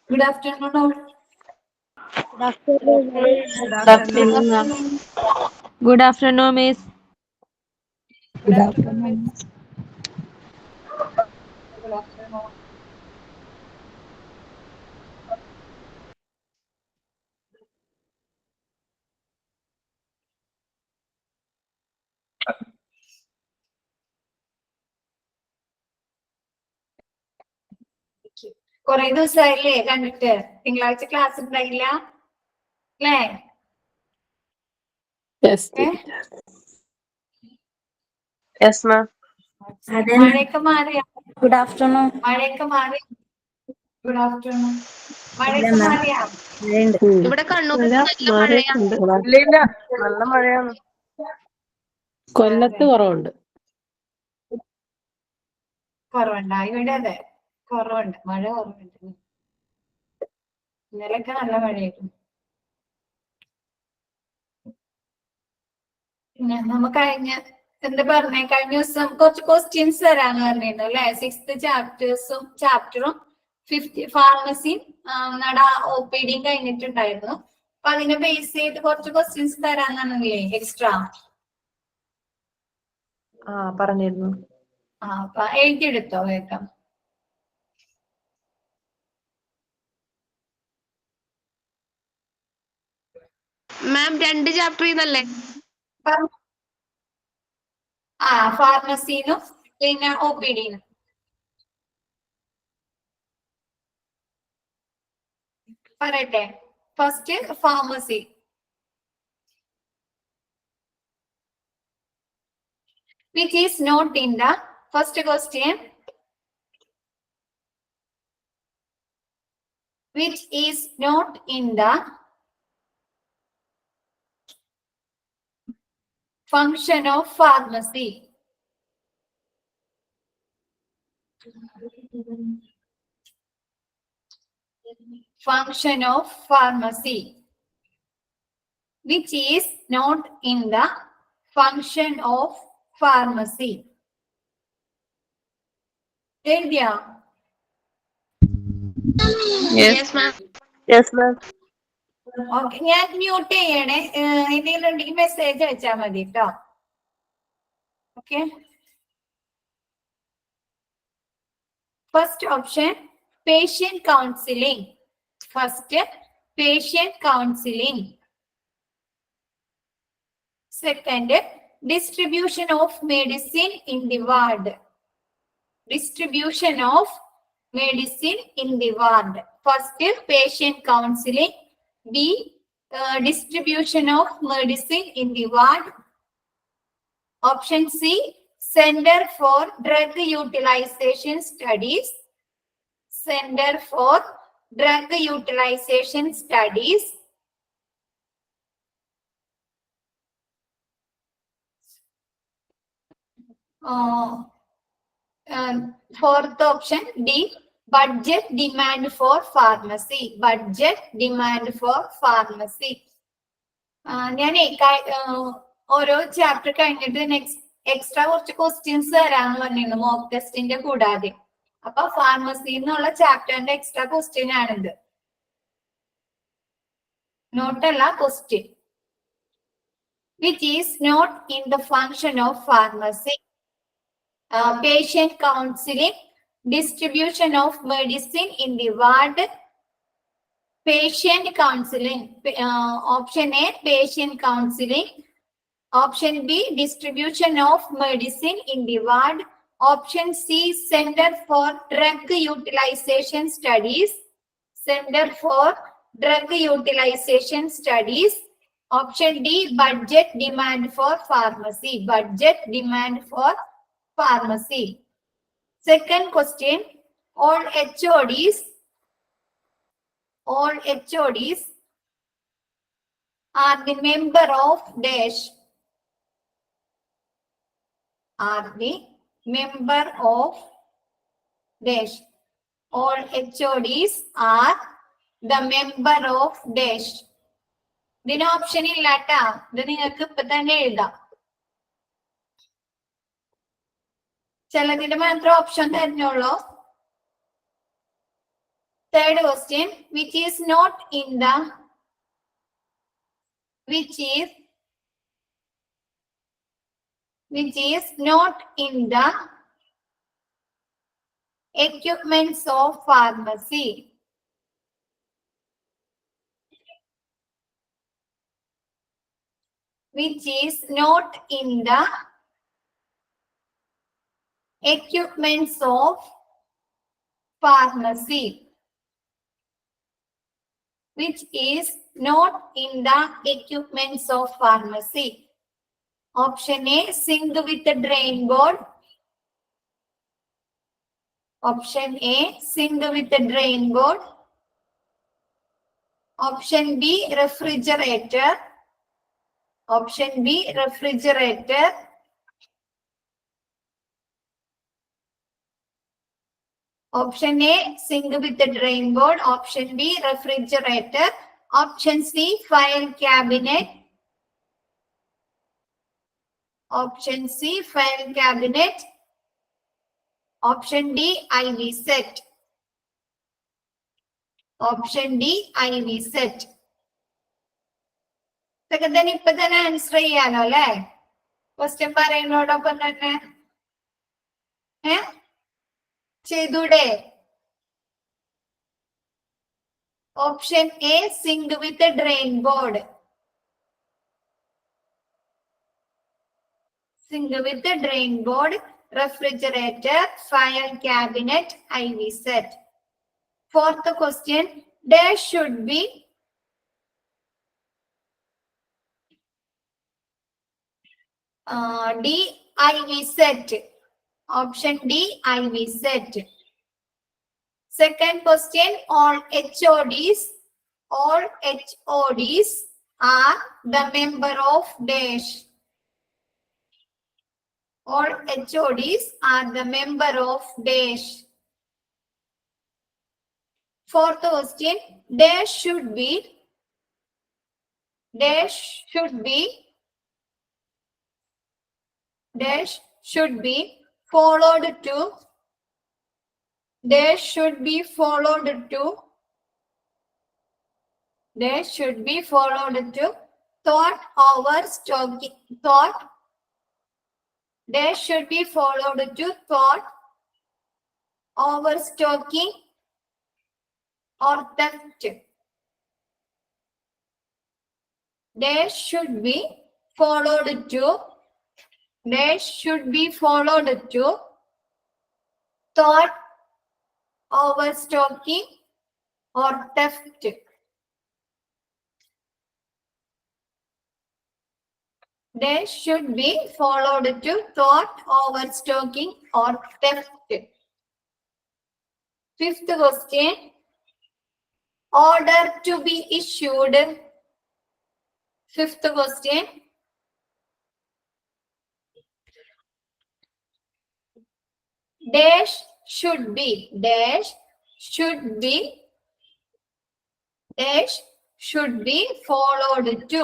Good afternoon all. Good afternoon. Good afternoon. Good afternoon, Miss. Good afternoon, Miss. Good afternoon. കുറെ ദിവസമായില്ലേ കണ്ടിട്ട്? തിങ്കളാഴ്ച class ഉണ്ടായില്ല അല്ലേ? Yes, ma'am. മഴയൊക്കെ മാറിയ? Good afternoon. മഴയൊക്കെ മാറി. Good afternoon. മഴയൊക്കെ മാറിയാ? ഇവിടെ കണ്ണൂർ നല്ല മഴയാണ്. ഇല്ല നല്ല മഴയാണ്. കൊല്ലത്ത് കുറവുണ്ട്. കുറവുണ്ടാ? ഇവിടെ അതെ കുറവുണ്ട്, മഴ കുറവുണ്ട്. ഇന്നലെയൊക്കെ നല്ല മഴയായിരുന്നു. പിന്നെ നമുക്ക് എന്താ പറഞ്ഞേ, കഴിഞ്ഞ ദിവസം കുറച്ച് ക്വസ്റ്റ്യൻസ് തരാന്ന് പറഞ്ഞിരുന്നു അല്ലെ? 6th ചാപ്റ്ററും 5th ഫാർമസിയും OPD കഴിഞ്ഞിട്ടുണ്ടായിരുന്നു. അപ്പൊ അതിനെ ബേസ് ചെയ്ത് കുറച്ച് ക്വസ്റ്റ്യൻസ് തരാന്നാണല്ലേ എക്സ്ട്രാ? പറഞ്ഞിരുന്നു. അപ്പൊ എഴുതിയെടുത്തോ വേഗം. മാം 2 ചാപ്റ്റർ ചെയ്തല്ലേ? ഫാർമസിനും പിന്നെ OPD-നും. പറയട്ടെ. First pharmacy. Which is not in the first question. Which is not in the function of pharmacy. Function of pharmacy. Which is not in the function of pharmacy. എഴുതിയാ? Yes, ma'am. Yes, ma'am. Okay, ഞാൻ mute ചെയ്യണേ. എന്തെങ്കിലും ഉണ്ടെങ്കിൽ message അയച്ചാൽ മതി കേട്ടോ. Okay, first option patient counseling. First, patient counseling. Second, distribution of medicine in the ward. Distribution of medicine in the ward. First, patient counseling. B, distribution of medicine in the ward. Option C, Center for Drug Utilization Studies. Center for Drug Utilization Studies. Fourth option D, budget demand for pharmacy. Budget demand for pharmacy. ഞാനേ ഓരോ chapter കഴിഞ്ഞിട്ട് next extra കുറച്ച് questions തരാന്ന് പറഞ്ഞിരുന്നു mock ടെസ്റ്റിന്റെ കൂടാതെ. അപ്പൊ pharmacy എന്നുള്ള ചാപ്റ്ററിന്റെ എക്സ്ട്രാ ക്വസ്റ്റ്യൻ ആണിത്. നോട്ടല്ല, question. Which is not in the function of pharmacy. Patient counseling, distribution of medicine in the ward. Patient counseling. Option A, patient counseling. Option B, distribution of medicine in the ward. Option C, Center for Drug Utilization Studies. Center for Drug Utilization Studies. Option D, budget demand for pharmacy. Budget demand for pharmacy. Second question, all HODs are the member of dash. Are the member of dash. All HODs are the member of dash. ഇതിന് option ഇല്ലാട്ടാ, ഇത് നിങ്ങൾക്ക് ഇപ്പൊ തന്നെ എഴുതാം. ചിലതിന് മാത്രം option തന്നെയുള്ളൂ. Third question, which is not in the equipments of pharmacy. Which is not in the equipments of pharmacy. Which is not in the equipments of pharmacy. Option A, sink with the drain board. Option A, sink with the drain board. Option B, refrigerator. Option B, refrigerator. Option A, sink with the drain board. Option B, refrigerator. Option C, file cabinet. Option C, file cabinet. Option D, IV set. Option D, IV set. ഇതൊക്കെ തന്നെ ഇപ്പൊ തന്നെ answer ചെയ്യാലോ അല്ലെ? Question പറയുന്നതോടൊപ്പം തന്നെ ചെയ്തൂടെ? Option A, sink with drain board. Sink with the drain board, refrigerator, file cabinet, IV set. Fourth question, there should be D, IV set. Option D, IV set. Second question, all HODs are the member of dash. All HODs are the member of dash. Fourth question, dash should be followed to thought over stocking. Dash should be followed to thought, overstocking, or theft. Dash should be followed to thought, overstocking, or theft. Dash should be followed to thought, overstocking, or theft. Fifth question, order to be issued. Fifth question, dash should be followed to.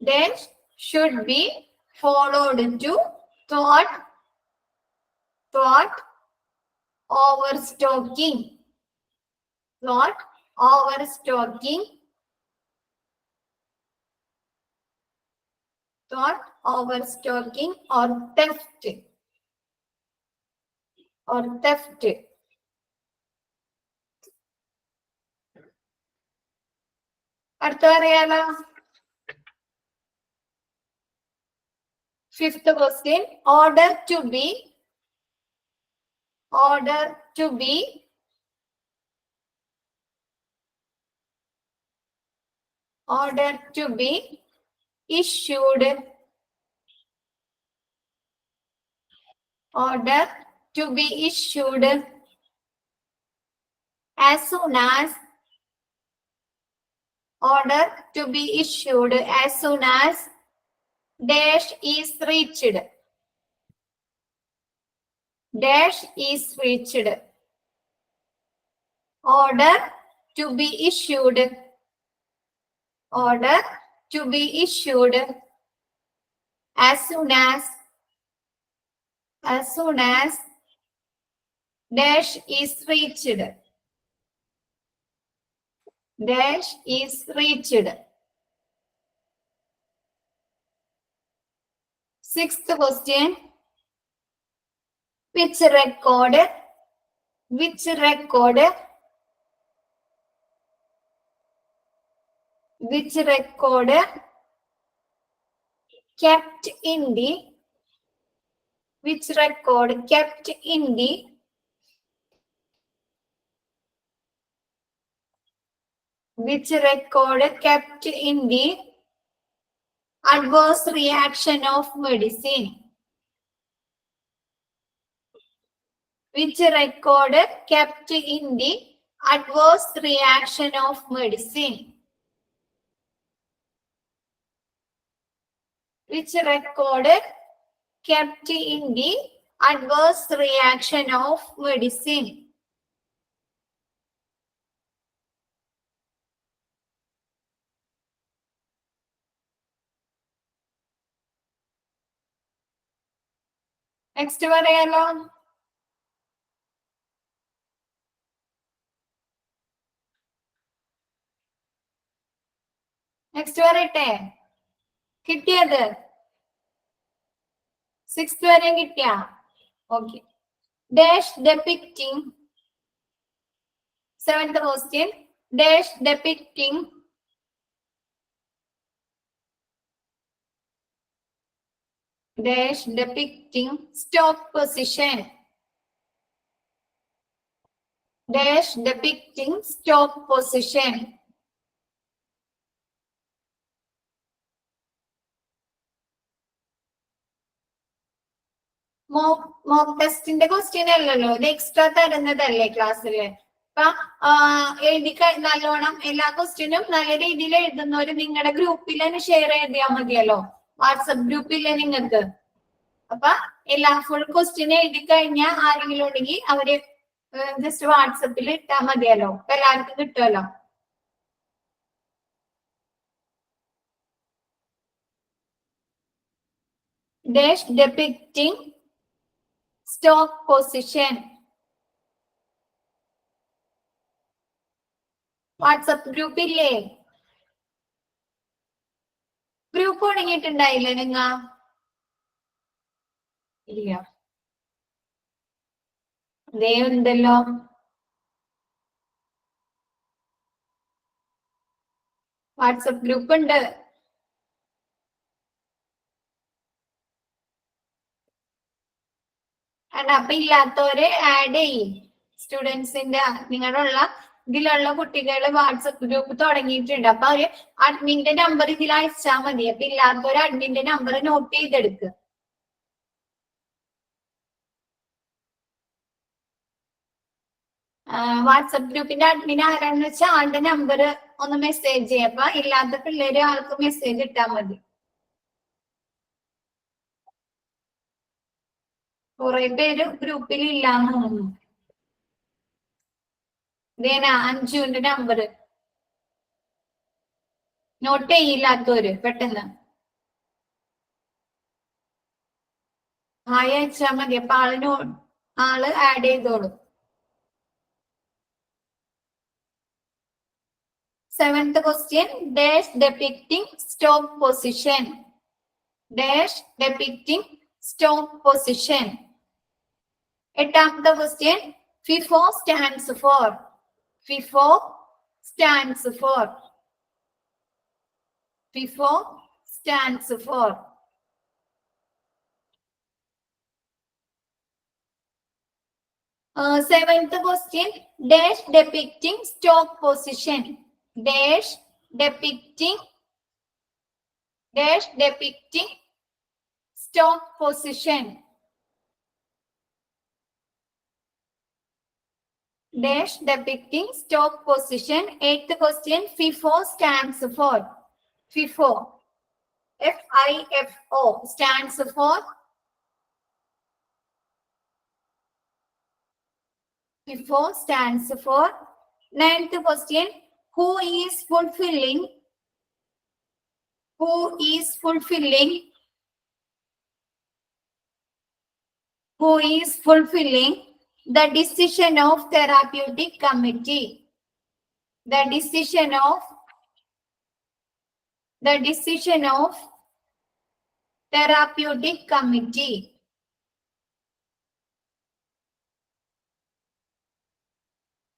Dash should be followed to thought, overstocking, or theft. അടുത്ത അറിയാലോ? Fifth question, order to be issued. Order to be issued as soon as dash is reached. Dash is reached. Order to be issued. As soon as as soon as dash is reached. Dash is reached. Sixth question. Which record kept in the adverse reaction of medicine? Which record kept in the adverse reaction of medicine? Which record kept in the adverse reaction of medicine? Next പറയല്ലോ. Next പറയട്ടെ. കിട്ടിയത് 6th വരെയും കിട്ടിയ? Okay. Dash depicting 7th question. Dash depicting stop position. Dash depicting stop position. Mock ടെസ്റ്റിന്റെ question അല്ലല്ലോ, ഇത് extra തരുന്നതല്ലേ ക്ലാസ്സില്. അപ്പൊ നല്ലോണം എല്ലാ ക്വസ്റ്റ്യനും നല്ല രീതിയിൽ എഴുതുന്നവര് നിങ്ങളുടെ ഗ്രൂപ്പിൽ തന്നെ ഷെയർ ചെയ്താൽ മതിയല്ലോ, വാട്സപ്പ് ഗ്രൂപ്പില്ലേ നിങ്ങൾക്ക്. അപ്പൊ എല്ലാ ഫുൾ ക്വസ്റ്റ്യൻ എഴുതി കഴിഞ്ഞാൽ ആരെങ്കിലും ഉണ്ടെങ്കിൽ അവര് ജസ്റ്റ് വാട്സപ്പിൽ ഇട്ടാൽ മതിയല്ലോ, അപ്പൊ എല്ലാവർക്കും കിട്ടുമല്ലോ. Dash depicting stop position. WhatsApp ഗ്രൂപ്പില്ലേ? ഗ്രൂപ്പ് തുടങ്ങിയിട്ടുണ്ടായില്ലേ നിങ്ങ? ഇല്ല, അതേ ഉണ്ടല്ലോ. വാട്സപ്പ് ഗ്രൂപ്പ് ഉണ്ട്. അപ്പൊ ഇല്ലാത്തവരെ ആഡ് ചെയ്യും. സ്റ്റുഡൻസിന്റെ നിങ്ങളുള്ള ഇതിലുള്ള കുട്ടികൾ വാട്സപ്പ് ഗ്രൂപ്പ് തുടങ്ങിയിട്ടുണ്ട്. അപ്പൊ അവര് അഡ്മിന്റെ നമ്പർ ഇതിൽ അയച്ചാൽ മതി. അപ്പൊ ഇല്ലാത്തവര് അഡ്മിന്റെ നമ്പർ നോട്ട് ചെയ്തെടുക്കുക. വാട്സപ്പ് ഗ്രൂപ്പിന്റെ അഡ്മിൻ ആരാന്ന് വെച്ചാൽ ആളുടെ നമ്പർ ഒന്ന് മെസ്സേജ് ചെയ്യാം. അപ്പൊ ഇല്ലാത്ത പിള്ളേര് ആൾക്ക് മെസ്സേജ് ഇട്ടാൽ മതി. കുറെ പേര് ഗ്രൂപ്പിൽ ഇല്ലാന്ന് തോന്നുന്നു. ഇതേനാ അഞ്ജുവിന്റെ നമ്പർ നോട്ട് ചെയ്യില്ലാത്തവര് പെട്ടെന്ന് ഹായ് അയച്ചാൽ മതി. അപ്പൊ ആള് ആഡ് ചെയ്തോളൂ. 7th question. Dash depicting stop position. Dash depicting stop position. 8th question. FIFO stands for. FIFO stands for. FIFO stands for. Seventh question. Dash depicting stop position. Dash depicting stop position. Dash depicting stop position. 8th question. FIFO stands for. FIFO. FIFO stands for. FIFO stands for. 9th question. Who is fulfilling who is fulfilling the decision of therapeutic committee. The decision of therapeutic committee.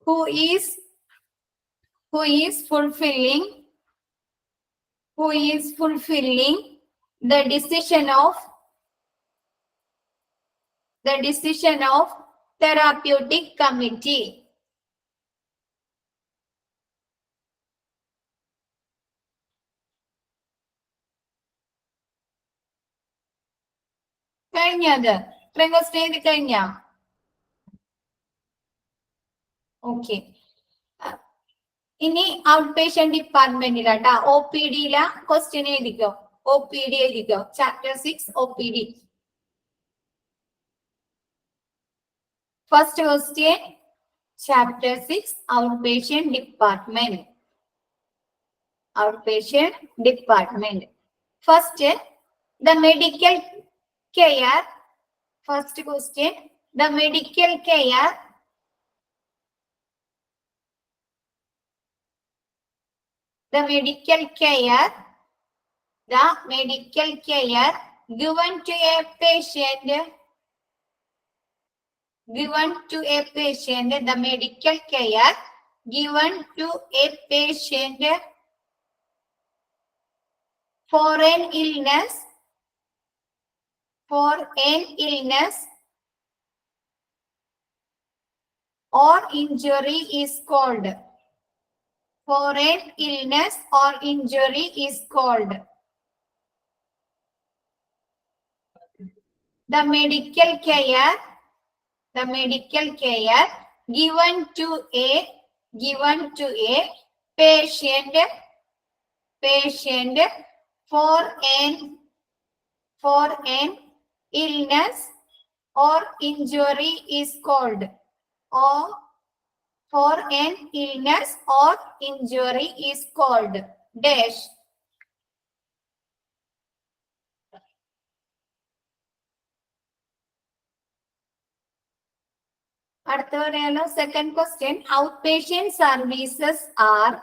Who is fulfilling the decision of therapeutic committee. കഴിഞ്ഞത് ഇത്രയും question എഴുതി കഴിഞ്ഞ okay. ഇനി out patient ഡിപ്പാർട്ട്മെന്റിലാട്ടാ O P ഡിയില question എഴുതിക്കോ. O P D എഴുതിക്കോ. Chapter 6 O P D. First question chapter 6 outpatient department. First the medical care. First question, the medical care given to a patient, the medical care given to a patient for an illness or injury is called. For an illness or injury is called. The medical care given to a patient for an illness or injury is called. Or for an illness or injury is called dash. അടുത്ത പറയാലോ. Second question, outpatient services are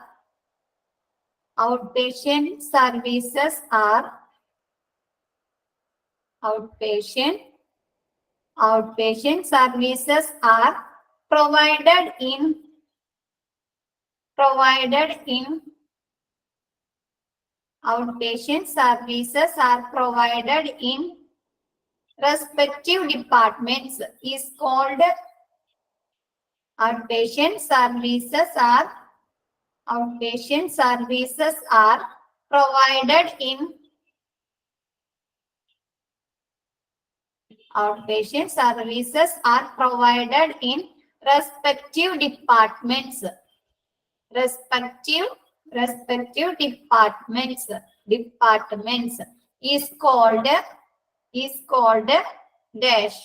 provided in outpatient services are provided in respective departments is called. Outpatient services are provided in respective departments. Respective departments is called dash.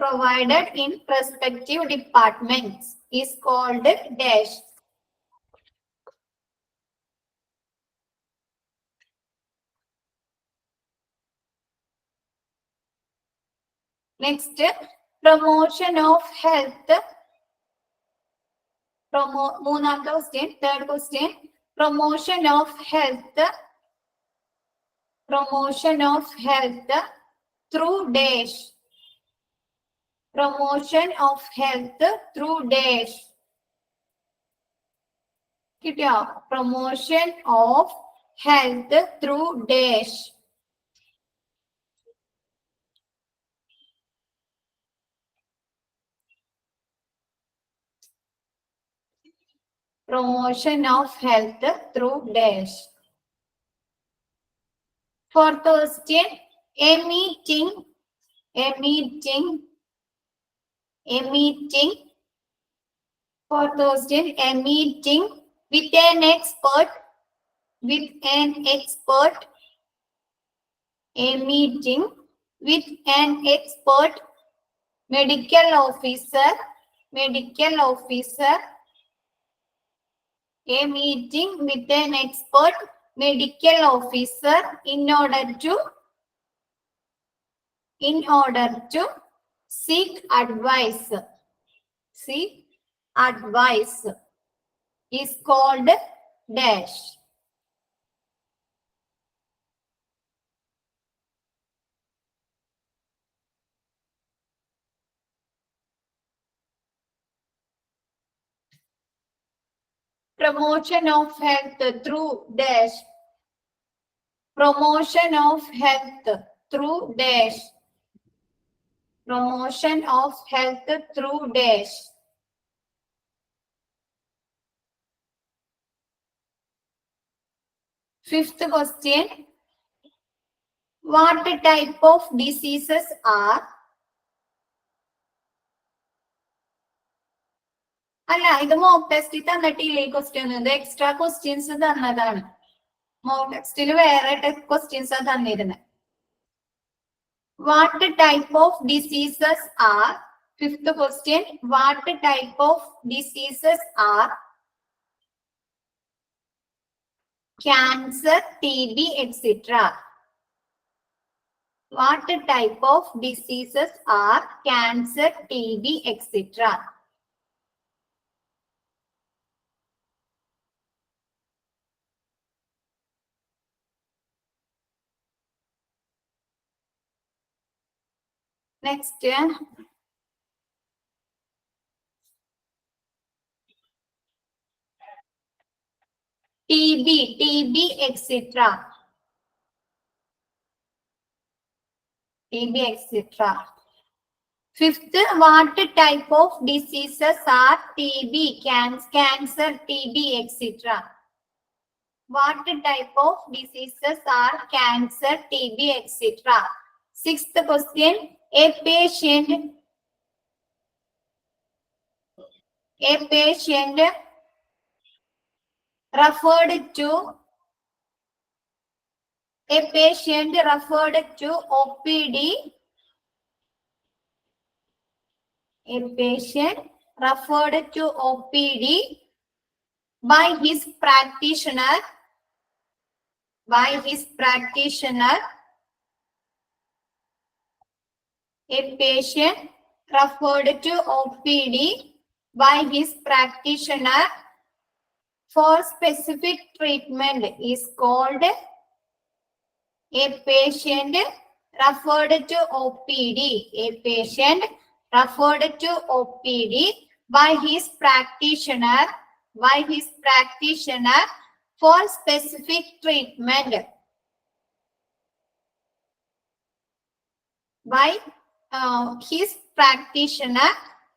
Provided in respective departments is called dash. Next, promotion of health. മൂന്നാമത്തെ question. Third question, promotion of health through dash. Promotion of health through dash. കിട്ടിയോ? Promotion of health through dash. Promotion of health through dash. Fourth question, a meeting. Fourth question, a meeting with an expert. A meeting with an expert, medical officer. A meeting with an expert medical officer in order to in order to seek advice. Seek advice is called dash. Promotion of health through dash. Promotion of health through dash. Promotion of health through dash. Fifth question. What type of diseases are? അല്ല, ഇത് mock ടെസ്റ്റിൽ തന്നിട്ടില്ലേ ഈ question? ഇത് extra questions തന്നതാണ്. Mock ടെസ്റ്റിൽ വേറെ questions തന്നിരുന്നത്. What type of diseases are? Fifth question. What type of diseases are? Cancer, TB, etc. What type of diseases are cancer, TB, etc.? Next. TB, etc. TB, etc. Fifth, what type of diseases are TB, cancer, TB, etc.? What type of diseases are cancer, TB, etc.? Sixth question, a patient referred to OPD. A patient referred to OPD by his practitioner. A patient referred to OPD by his practitioner for specific treatment is called. A patient referred to OPD. A patient referred to OPD by his practitioner for specific treatment. By his practitioner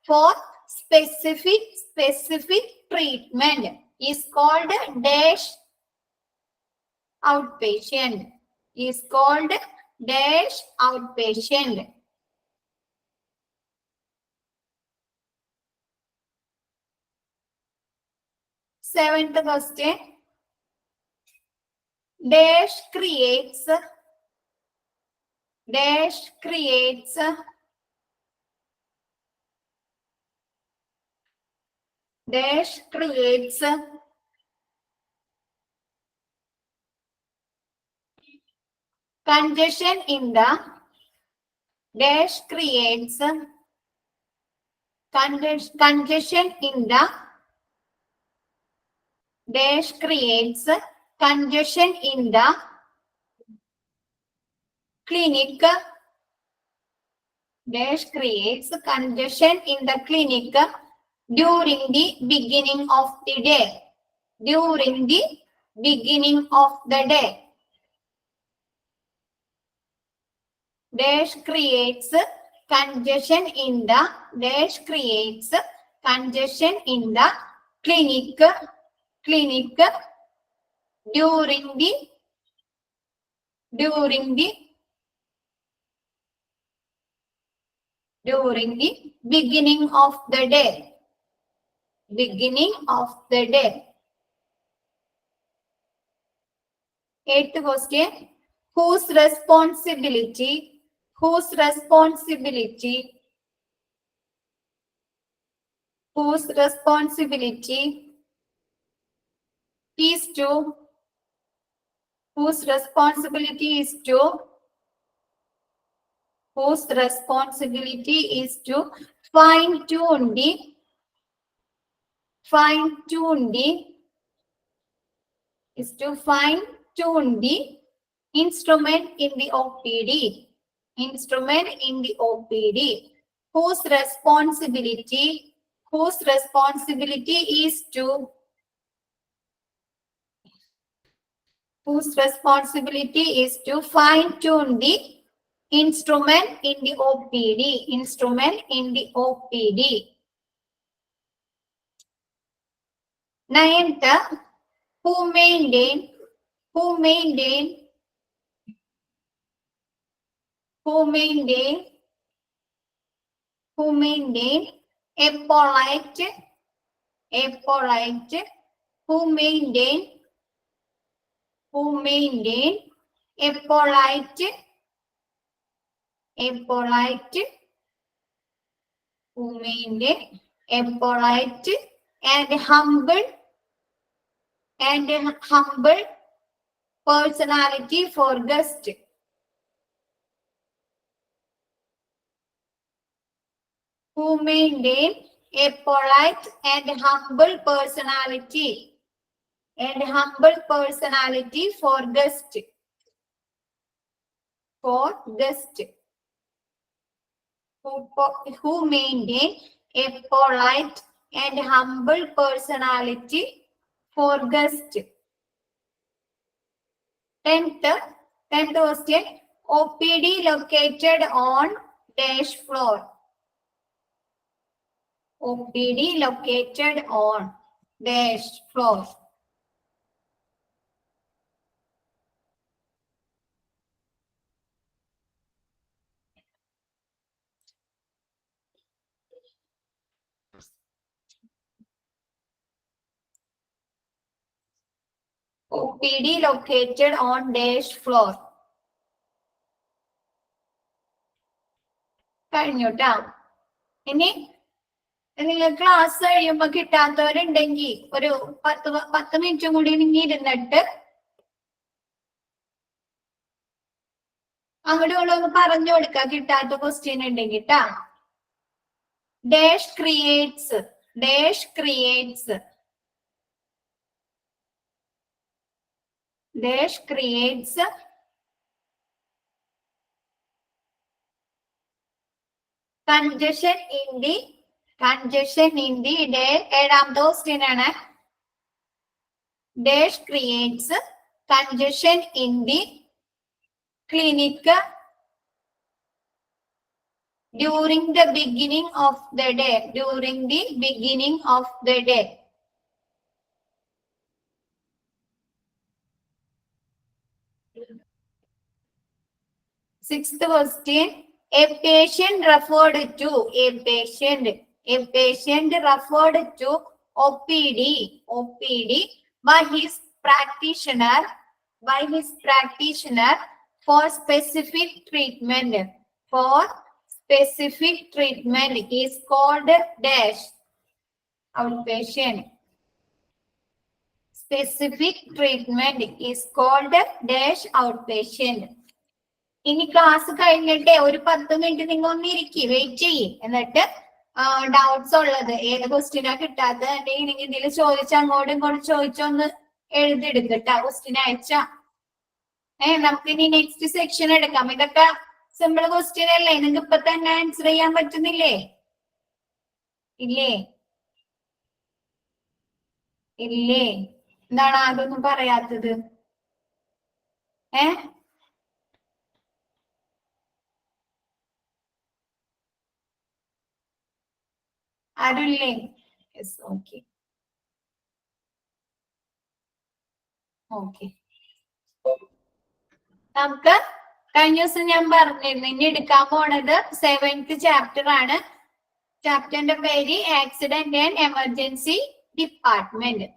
for specific treatment is called dash outpatient. Is called dash outpatient. Seventh question. Dash creates congestion in the congestion in the clinic. Dash creates congestion in the clinic during the beginning of the day. Dash creates congestion in the clinic during the beginning of the day. Eighth question. Whose responsibility is to whose responsibility is to fine-tune the instrument in the OPD. Whose responsibility is to fine-tune the instrument in the OPD. Ninth, who maintain a polite and humble personality for guest. Who maintain a polite and humble personality for guest. Who maintain a polite and humble personality for guest. 10th question, OPD located on dash floor. OPD located on dash floor. OPD located on dash floor. കഴിഞ്ഞുട്ടാ. ഇനി നിങ്ങൾ class കഴിയുമ്പോ കിട്ടാത്തവരുണ്ടെങ്കിൽ ഒരു 10 minute കൂടി നിങ്ങൾ ഇരുന്നിട്ട് അങ്ങോട്ട് ഒന്ന് പറഞ്ഞു കൊടുക്കുക കിട്ടാത്ത ക്വസ്റ്റ്യൻ ഉണ്ടെങ്കിൽ ട്ടാ. Dash creates congestion in the ഏഴാമത്തെ ക്വസ്റ്റ്യൻ ആണ്. Dash creates congestion in the clinic during the beginning of the day. Sixth question, a patient referred to OPD by his practitioner for specific treatment is called dash outpatient. Specific treatment is called dash outpatient. ഇനി class കഴിഞ്ഞിട്ട് ഒരു 10 minute നിങ്ങൾ ഒന്നിരിക്കും, wait ചെയ്യും. എന്നിട്ട് doubts ഉള്ളത് ഏത് ക്വസ്റ്റ്യനാ കിട്ടാത്തത് ഉണ്ടെങ്കിൽ നിങ്ങൾ ഇതിൽ ചോദിച്ച അങ്ങോട്ടും ഇങ്ങോട്ടും ചോദിച്ചൊന്ന് എഴുതിയെടുക്കട്ടാ ക്വസ്റ്റ്യൻ അയച്ച. നമുക്ക് ഇനി നെക്സ്റ്റ് സെക്ഷൻ എടുക്കാം. ഇതൊക്കെ സിമ്പിൾ ക്വസ്റ്റ്യൻ അല്ലേ? നിങ്ങൾക്ക് ഇപ്പൊ തന്നെ ആൻസർ ചെയ്യാൻ പറ്റുന്നില്ലേ? ഇല്ലേ? എന്താണ് അതൊന്നും പറയാത്തത്? ആരുല്ലേ? Yes, okay. നമുക്ക് കഴിഞ്ഞ ദിവസം ഞാൻ പറഞ്ഞിരുന്നു ഇനി എടുക്കാൻ പോണത് 7th ചാപ്റ്റർ ആണ്. ചാപ്റ്ററിന്റെ പേര് accident and emergency department.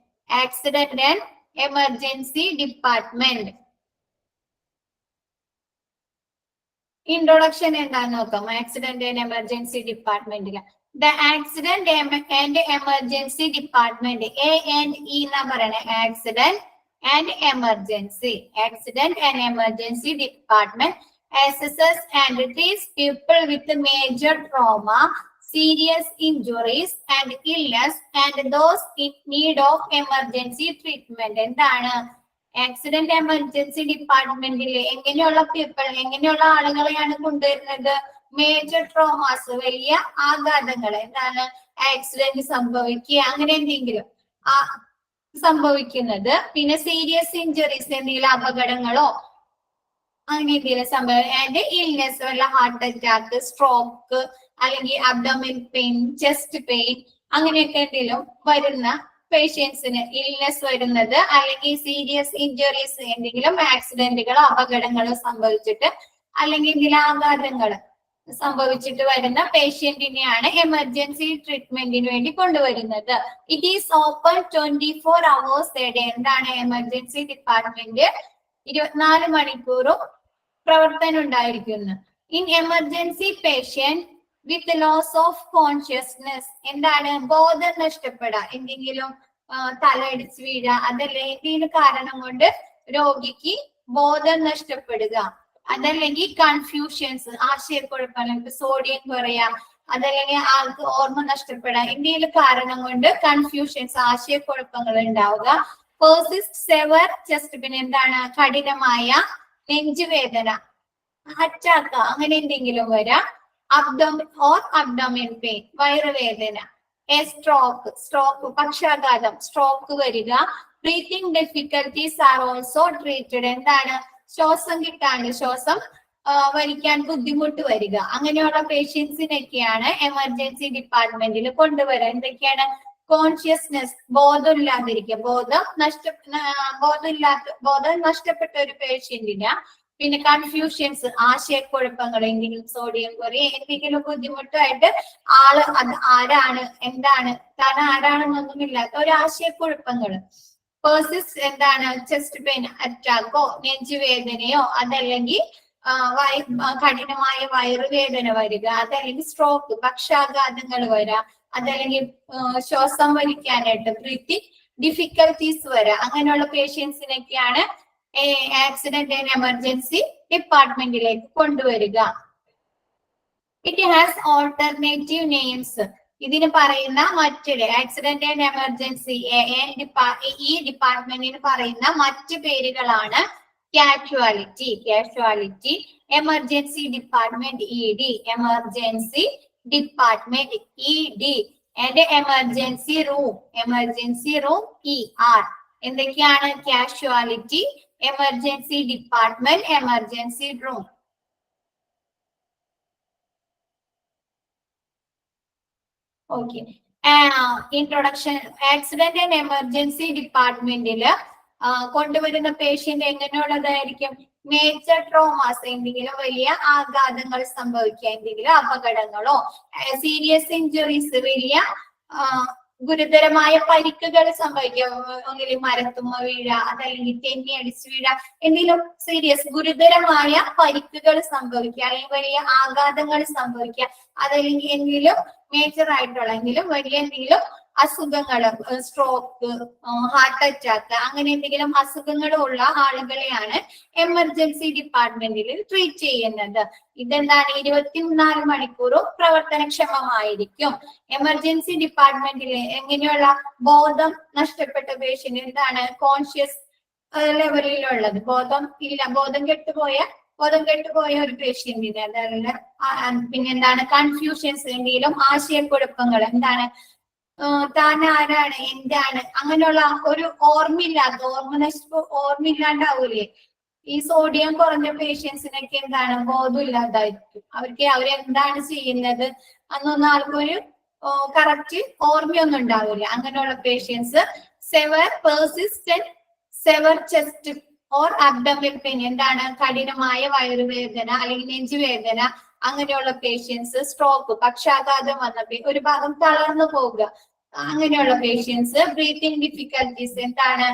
Introduction എന്താന്ന് നോക്കാം. ആക്സിഡന്റ് ആൻഡ് എമർജൻസി ഡിപ്പാർട്ട്മെന്റില് the accident and emergency department, A&E എന്നാ പറയണേ. accident and emergency department assesses and treats people with major trauma, serious injuries and illness and those in need of emergency treatment. എന്താണ് accident emergency ഡിപ്പാർട്ട്മെന്റിൽ എങ്ങനെയുള്ള people, എങ്ങനെയുള്ള ആളുകളെയാണ് കൊണ്ടുവരുന്നത്? Major traumas, വലിയ ആഘാതങ്ങൾ, എന്താണ് ആക്സിഡന്റ് സംഭവിക്കുക, അങ്ങനെ എന്തെങ്കിലും സംഭവിക്കുന്നത്. പിന്നെ സീരിയസ് ഇഞ്ചുറീസ്, എന്തെങ്കിലും അപകടങ്ങളോ അങ്ങനെ എന്തെങ്കിലും സംഭവം. ആൻഡ് ഇൽനെസ്, വല്ല ഹാർട്ട് അറ്റാക്ക്, സ്ട്രോക്ക്, അല്ലെങ്കിൽ അബ്ഡോമിൻ പെയിൻ, ചെസ്റ്റ് പെയിൻ, അങ്ങനെയൊക്കെ എന്തെങ്കിലും വരുന്ന പേഷ്യൻസിന് ഇൽനെസ് വരുന്നത്, അല്ലെങ്കിൽ സീരിയസ് ഇഞ്ചുറീസ്, എന്തെങ്കിലും ആക്സിഡന്റുകളോ അപകടങ്ങളോ സംഭവിച്ചിട്ട് അല്ലെങ്കിൽ എന്തെങ്കിലും ആഘാതങ്ങൾ സംഭവിച്ചിട്ട് വരുന്ന പേഷ്യന്റിനെയാണ് എമർജൻസി ട്രീറ്റ്മെന്റിന് വേണ്ടി കൊണ്ടുവരുന്നത്. It is open 24 hours a day. എന്താണ് എമർജൻസി ഡിപ്പാർട്ട്മെന്റ് 24 മണിക്കൂറും പ്രവർത്തനം ഉണ്ടായിരിക്കുന്നു. In emergency patient with loss of consciousness, എന്താണ് ബോധം നഷ്ടപ്പെടാ, എന്തെങ്കിലും തലയിടിച്ച് വീഴ, അതല്ല എന്തെങ്കിലും കാരണം കൊണ്ട് രോഗിക്ക് ബോധം നഷ്ടപ്പെടുക, അതല്ലെങ്കിൽ കൺഫ്യൂഷൻസ്, ആശയക്കുഴപ്പം, സോഡിയം കുറയാ, അതല്ലെങ്കിൽ ആൾക്ക് ഓർമ്മ നഷ്ടപ്പെടാം, എന്തെങ്കിലും കാരണം കൊണ്ട് കൺഫ്യൂഷൻസ്, ആശയക്കുഴപ്പങ്ങൾ ഉണ്ടാവുക. പേഴ്സിസ്റ്റ് സെവർ ചെസ്റ്റ് പെയിൻ, എന്താണ് കഠിനമായ നെഞ്ചുവേദന, അറ്റാക്ക്, അങ്ങനെ എന്തെങ്കിലും വരാം. അബ്ഡോമിൻ പെയിൻ, വയറുവേദന. സ്ട്രോക്ക്, പക്ഷാഘാതം, സ്ട്രോക്ക് വരിക. Breathing difficulties are also treated, എന്താണ് ശ്വാസം കിട്ടാണ്ട്, ശ്വാസം വലിക്കാൻ ബുദ്ധിമുട്ട് വരിക, അങ്ങനെയുള്ള പേഷ്യൻസിനൊക്കെയാണ് എമർജൻസി ഡിപ്പാർട്ട്മെന്റിൽ കൊണ്ടുവരാൻ. എന്തൊക്കെയാണ്? കോൺഷ്യസ്നെസ്, ബോധമില്ലാതിരിക്കുക, ബോധം നഷ്ടപ്പെട്ട ഒരു പേഷ്യന്റിന്. പിന്നെ കൺഫ്യൂഷൻസ്, ആശയക്കുഴപ്പങ്ങൾ, എന്തെങ്കിലും സോഡിയം കുറയും, എന്തെങ്കിലും ബുദ്ധിമുട്ടായിട്ട് ആള് അത് ആരാണ്, എന്താണ്, താൻ ആരാണെന്നൊന്നുമില്ലാത്ത ഒരു ആശയക്കുഴപ്പങ്ങൾ. പേഴ്സിസ്റ്റ്, എന്താണ് ചെസ്റ്റ് പെയിൻ, അറ്റാക്കോ നെഞ്ചുവേദനയോ, അതല്ലെങ്കിൽ കഠിനമായ വയറുവേദന വരിക, അതല്ലെങ്കിൽ സ്ട്രോക്ക്, പക്ഷാഘാതങ്ങൾ വരാം, അതല്ലെങ്കിൽ ശ്വാസം വലിക്കാനായിട്ട് ബ്രീത്തിങ് ഡിഫിക്കൽറ്റീസ് വരാം. അങ്ങനെയുള്ള പേഷ്യൻസിനൊക്കെയാണ് ആക്സിഡന്റ് ആൻഡ് എമർജൻസി ഡിപ്പാർട്ട്മെന്റിലേക്ക് കൊണ്ടുവരിക. ഇറ്റ് ഹാസ് ഓൾട്ടർനേറ്റീവ് നെയിംസ്, ഇതിന് പറയുന്ന മറ്റൊരു ആക്സിഡന്റ് ആൻഡ് എമർജൻസി ഈ ഡിപ്പാർട്ട്മെന്റിന് പറയുന്ന മറ്റു പേരുകളാണ് casualty, emergency department ED, emergency department ED, and emergency room ER. എന്തൊക്കെയാണ്? Casualty, emergency department, emergency room. Okay, introduction. Accident and emergency ഡിപ്പാർട്ട്മെന്റില് കൊണ്ടുവരുന്ന പേഷ്യന്റ് എങ്ങനെയുള്ളതായിരിക്കും? മേജർ ട്രോമാസ്, എന്തെങ്കിലും വലിയ ആഘാതങ്ങൾ സംഭവിക്കുക, എന്തെങ്കിലും അപകടങ്ങളോ, സീരിയസ് ഇഞ്ചുറീസ്, വലിയ ഗുരുതരമായ പരിക്കുകൾ സംഭവിക്കുക, ഒന്നിലും മരത്തുമ്മ വീഴ, അതല്ലെങ്കിൽ തെന്നി അടിച്ചു വീഴ, എന്തെങ്കിലും സീരിയസ് ഗുരുതരമായ പരിക്കുകൾ സംഭവിക്കുക, അല്ലെങ്കിൽ വലിയ ആഘാതങ്ങൾ സംഭവിക്കുക, അതല്ലെങ്കിൽ എന്തെങ്കിലും മേജർ ആയിട്ടുള്ള എന്തെങ്കിലും വലിയ എന്തെങ്കിലും അസുഖങ്ങൾ, സ്ട്രോക്ക്, ഹാർട്ട് അറ്റാക്ക്, അങ്ങനെ എന്തെങ്കിലും അസുഖങ്ങളുള്ള ആളുകളെയാണ് എമർജൻസി ഡിപ്പാർട്ട്മെന്റിൽ ട്രീറ്റ് ചെയ്യുന്നത്. ഇതെന്താണ്? 24 മണിക്കൂറും പ്രവർത്തനക്ഷമമായിരിക്കും. എമർജൻസി ഡിപ്പാർട്ട്മെന്റിൽ എങ്ങനെയുള്ള ബോധം നഷ്ടപ്പെട്ട പേഷ്യന്റ്, എന്താണ് കോൺഷ്യസ് ലെവലിലുള്ളത്, ബോധം കെട്ടുപോയ ഒരു പേഷ്യന്റിന്, അതല്ല പിന്നെന്താണ് കൺഫ്യൂഷൻസ്, എന്തെങ്കിലും ആശയക്കുഴപ്പങ്ങൾ, എന്താണ് താൻ ആരാണ്, എന്താണ്, അങ്ങനെയുള്ള ഒരു ഓർമ്മയില്ലാണ്ടാവൂലേ? ഈ സോഡിയം കുറഞ്ഞ പേഷ്യൻസിനൊക്കെ എന്താണ് ബോധമില്ലാതായിരിക്കും, അവരെന്താണ് ചെയ്യുന്നത് അന്നൊന്നും ആൾക്കൊരു കറക്റ്റ് ഓർമ്മയൊന്നും ഉണ്ടാവില്ല. അങ്ങനെയുള്ള patients. Severe chest or abdominal pain, എന്താണ് കഠിനമായ വയറുവേദന അല്ലെങ്കിൽ നെഞ്ചുവേദന, അങ്ങനെയുള്ള പേഷ്യൻസ്. സ്ട്രോക്ക്, പക്ഷാഘാതം വന്ന ഒരു ഭാഗം തളർന്നു പോവുക, അങ്ങനെയുള്ള പേഷ്യൻസ്. ബ്രീത്തിങ് ഡിഫിക്കൽറ്റീസ്, എന്താണ്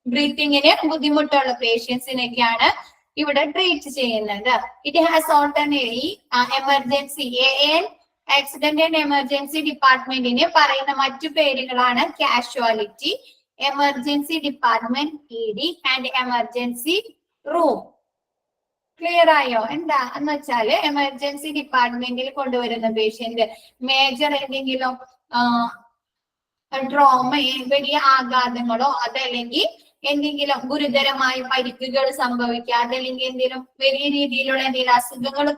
ബ്രീത്തിങ്ങിന് ബുദ്ധിമുട്ടുള്ള പേഷ്യൻസിനൊക്കെയാണ് ഇവിടെ ട്രീറ്റ് ചെയ്യുന്നത്. It has alternative emergency accident and emergency ഡിപ്പാർട്ട്മെന്റിന് പറയുന്ന മറ്റു പേരുകളാണ് casualty, emergency department ED and emergency room. Clear ആയോ? എന്താ എന്ന് വെച്ചാല് എമർജൻസി ഡിപ്പാർട്ട്മെന്റിൽ കൊണ്ടുവരുന്ന പേഷ്യന്റ് മേജർ എന്തെങ്കിലും ട്രോമ, വലിയ ആഘാതങ്ങളോ അതല്ലെങ്കിൽ എന്തെങ്കിലും ഗുരുതരമായ പരിക്കുകൾ സംഭവിക്കുക, അതല്ലെങ്കിൽ എന്തെങ്കിലും വലിയ രീതിയിലുള്ള എന്തെങ്കിലും അസുഖങ്ങൾ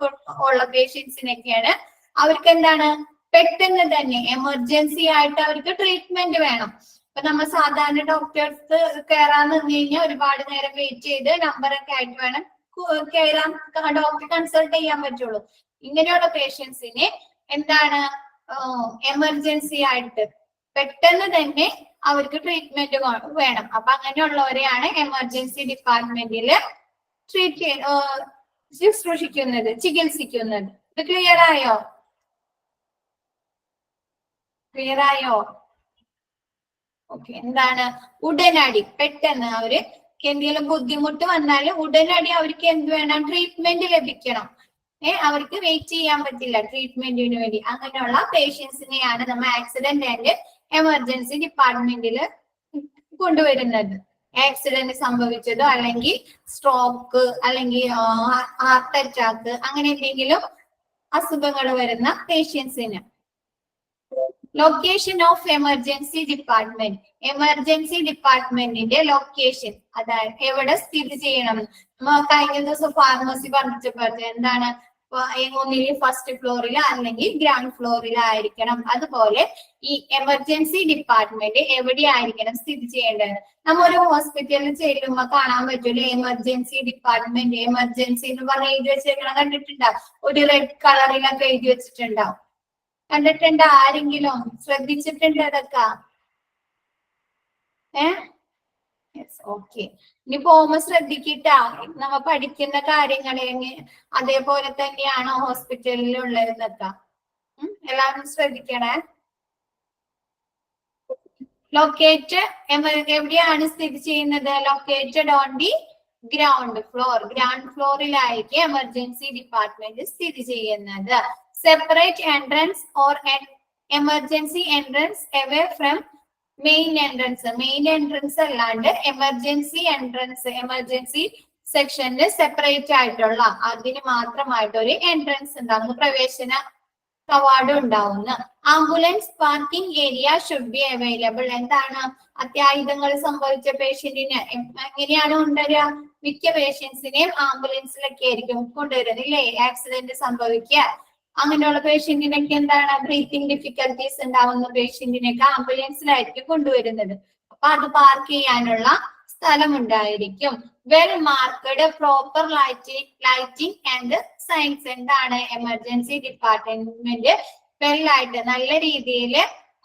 ഉള്ള പേഷ്യൻസിനൊക്കെയാണ് അവർക്ക് എന്താണ് പെട്ടെന്ന് തന്നെ എമർജൻസി ആയിട്ട് അവർക്ക് ട്രീറ്റ്മെന്റ് വേണം. ഇപ്പൊ നമ്മൾ സാധാരണ ഡോക്ടേഴ്സ് കയറാൻ നിന്ന് കഴിഞ്ഞാൽ ഒരുപാട് നേരം വെയിറ്റ് ചെയ്ത് നമ്പറൊക്കെ ആയിട്ട് വേണം കയറാൻ ഡോക്ടറെ കൺസൾട്ട് ചെയ്യാൻ പറ്റുള്ളൂ. ഇങ്ങനെയുള്ള പേഷ്യൻസിന് എന്താണ് എമർജൻസി ആയിട്ട് പെട്ടെന്ന് തന്നെ അവർക്ക് ട്രീറ്റ്മെന്റ് വേണം. അപ്പൊ അങ്ങനെയുള്ളവരെയാണ് എമർജൻസി ഡിപ്പാർട്ട്മെന്റില് ശുശ്രൂഷിക്കുന്നത്, ചികിത്സിക്കുന്നത്. ഇത് ക്ലിയർ ആയോ? ക്ലിയർ ആയോ? ഓക്കെ. എന്താണ് ഉടനടി പെട്ടെന്ന് അവര് എന്തെങ്കിലും ബുദ്ധിമുട്ട് വന്നാൽ ഉടനടി അവർക്ക് എന്ത് വേണം? ട്രീറ്റ്മെന്റ് ലഭിക്കണം. അവർക്ക് വെയിറ്റ് ചെയ്യാൻ പറ്റില്ല ട്രീറ്റ്മെന്റിന് വേണ്ടി. അങ്ങനെയുള്ള പേഷ്യൻസിനെയാണ് നമ്മൾ ആക്സിഡന്റ് ആൻഡ് എമർജൻസി ഡിപ്പാർട്ട്മെന്റിൽ കൊണ്ടുവരുന്നത്. ആക്സിഡന്റ് സംഭവിച്ചതോ അല്ലെങ്കിൽ സ്ട്രോക്ക് അല്ലെങ്കിൽ ഹാർട്ട് അറ്റാക്ക് അങ്ങനെ എന്തെങ്കിലും അസുഖങ്ങൾ വരുന്ന പേഷ്യൻസിന്. Location of emergency department. Emergency ഡിപ്പാർട്ട്മെന്റിന്റെ ലൊക്കേഷൻ, അതായത് എവിടെ സ്ഥിതി ചെയ്യണം. കഴിഞ്ഞ ദിവസം ഫാർമസി പറഞ്ഞപ്പോൾ എന്താണ്, ഒന്നിൽ ഫസ്റ്റ് ഫ്ലോറിൽ അല്ലെങ്കിൽ ഗ്രൗണ്ട് ഫ്ലോറിലായിരിക്കണം. അതുപോലെ ഈ എമർജൻസി ഡിപ്പാർട്ട്മെന്റ് എവിടെയായിരിക്കണം സ്ഥിതി ചെയ്യേണ്ടത്? നമ്മ ഒരു ഹോസ്പിറ്റലിൽ ചെല്ലുമ്പോൾ കാണാൻ പറ്റൂല എമർജൻസി ഡിപ്പാർട്ട്മെന്റ്, എമർജൻസി എന്ന് പറഞ്ഞ് എഴുതി വെച്ചേക്കണം. കണ്ടിട്ടുണ്ടാവും, ഒരു റെഡ് കളറിലൊക്കെ എഴുതി വെച്ചിട്ടുണ്ടാവും. കണ്ടിട്ടുണ്ട്? ആരെങ്കിലും ശ്രദ്ധിച്ചിട്ടുണ്ട് അതൊക്കെ? ഓക്കെ. ഇനി പോകുമ്പോ ശ്രദ്ധിക്കിട്ടാ, നമ്മ പഠിക്കുന്ന കാര്യങ്ങളെ അതേപോലെ തന്നെയാണോ ഹോസ്പിറ്റലിൽ ഉള്ളതെന്നൊക്കെ എല്ലാവരും ശ്രദ്ധിക്കണേ. ലൊക്കേറ്റ് എവിടെയാണ് സ്ഥിതി ചെയ്യുന്നത്? Located on the ground floor. Ground ഫ്ലോറിലായിരിക്കും എമർജൻസി ഡിപ്പാർട്ട്മെന്റ് സ്ഥിതി ചെയ്യുന്നത്. Separate entrance or emergency entrance away from main entrance. Main entrance അല്ലാണ്ട് എമർജൻസി എൻട്രൻസ്, എമർജൻസി സെക്ഷനിൽ സെപ്പറേറ്റ് ആയിട്ടുള്ള അതിന് മാത്രമായിട്ട് ഒരു എൻട്രൻസ് ഉണ്ടാവുന്നു, പ്രവേശന കവാടം ഉണ്ടാവുന്നു. Ambulance parking area should be available. എന്താണ്, അത്യാഹിതങ്ങൾ സംഭവിച്ച പേഷ്യന്റിന് എങ്ങനെയാണ് കൊണ്ടുവരിക? മിക്ക പേഷ്യൻസിനെയും ആംബുലൻസിലൊക്കെ ആയിരിക്കും കൊണ്ടുവരുന്നത് ഇല്ലേ? ആക്സിഡന്റ് സംഭവിക്കുക അങ്ങനെയുള്ള പേഷ്യന്റിനൊക്കെ എന്താണ്, ബ്രീത്തിങ് ഡിഫിക്കൽട്ടീസ് ഉണ്ടാവുന്ന പേഷ്യന്റിനൊക്കെ ആംബുലൻസിലായിരിക്കും കൊണ്ടുവരുന്നത്. അപ്പൊ അത് പാർക്ക് ചെയ്യാനുള്ള സ്ഥലം ഉണ്ടായിരിക്കും. Well marked proper lighting and science. എന്താണ്, എമർജൻസി ഡിപ്പാർട്ട്മെന്റ് വെല്ലായിട്ട് നല്ല രീതിയിൽ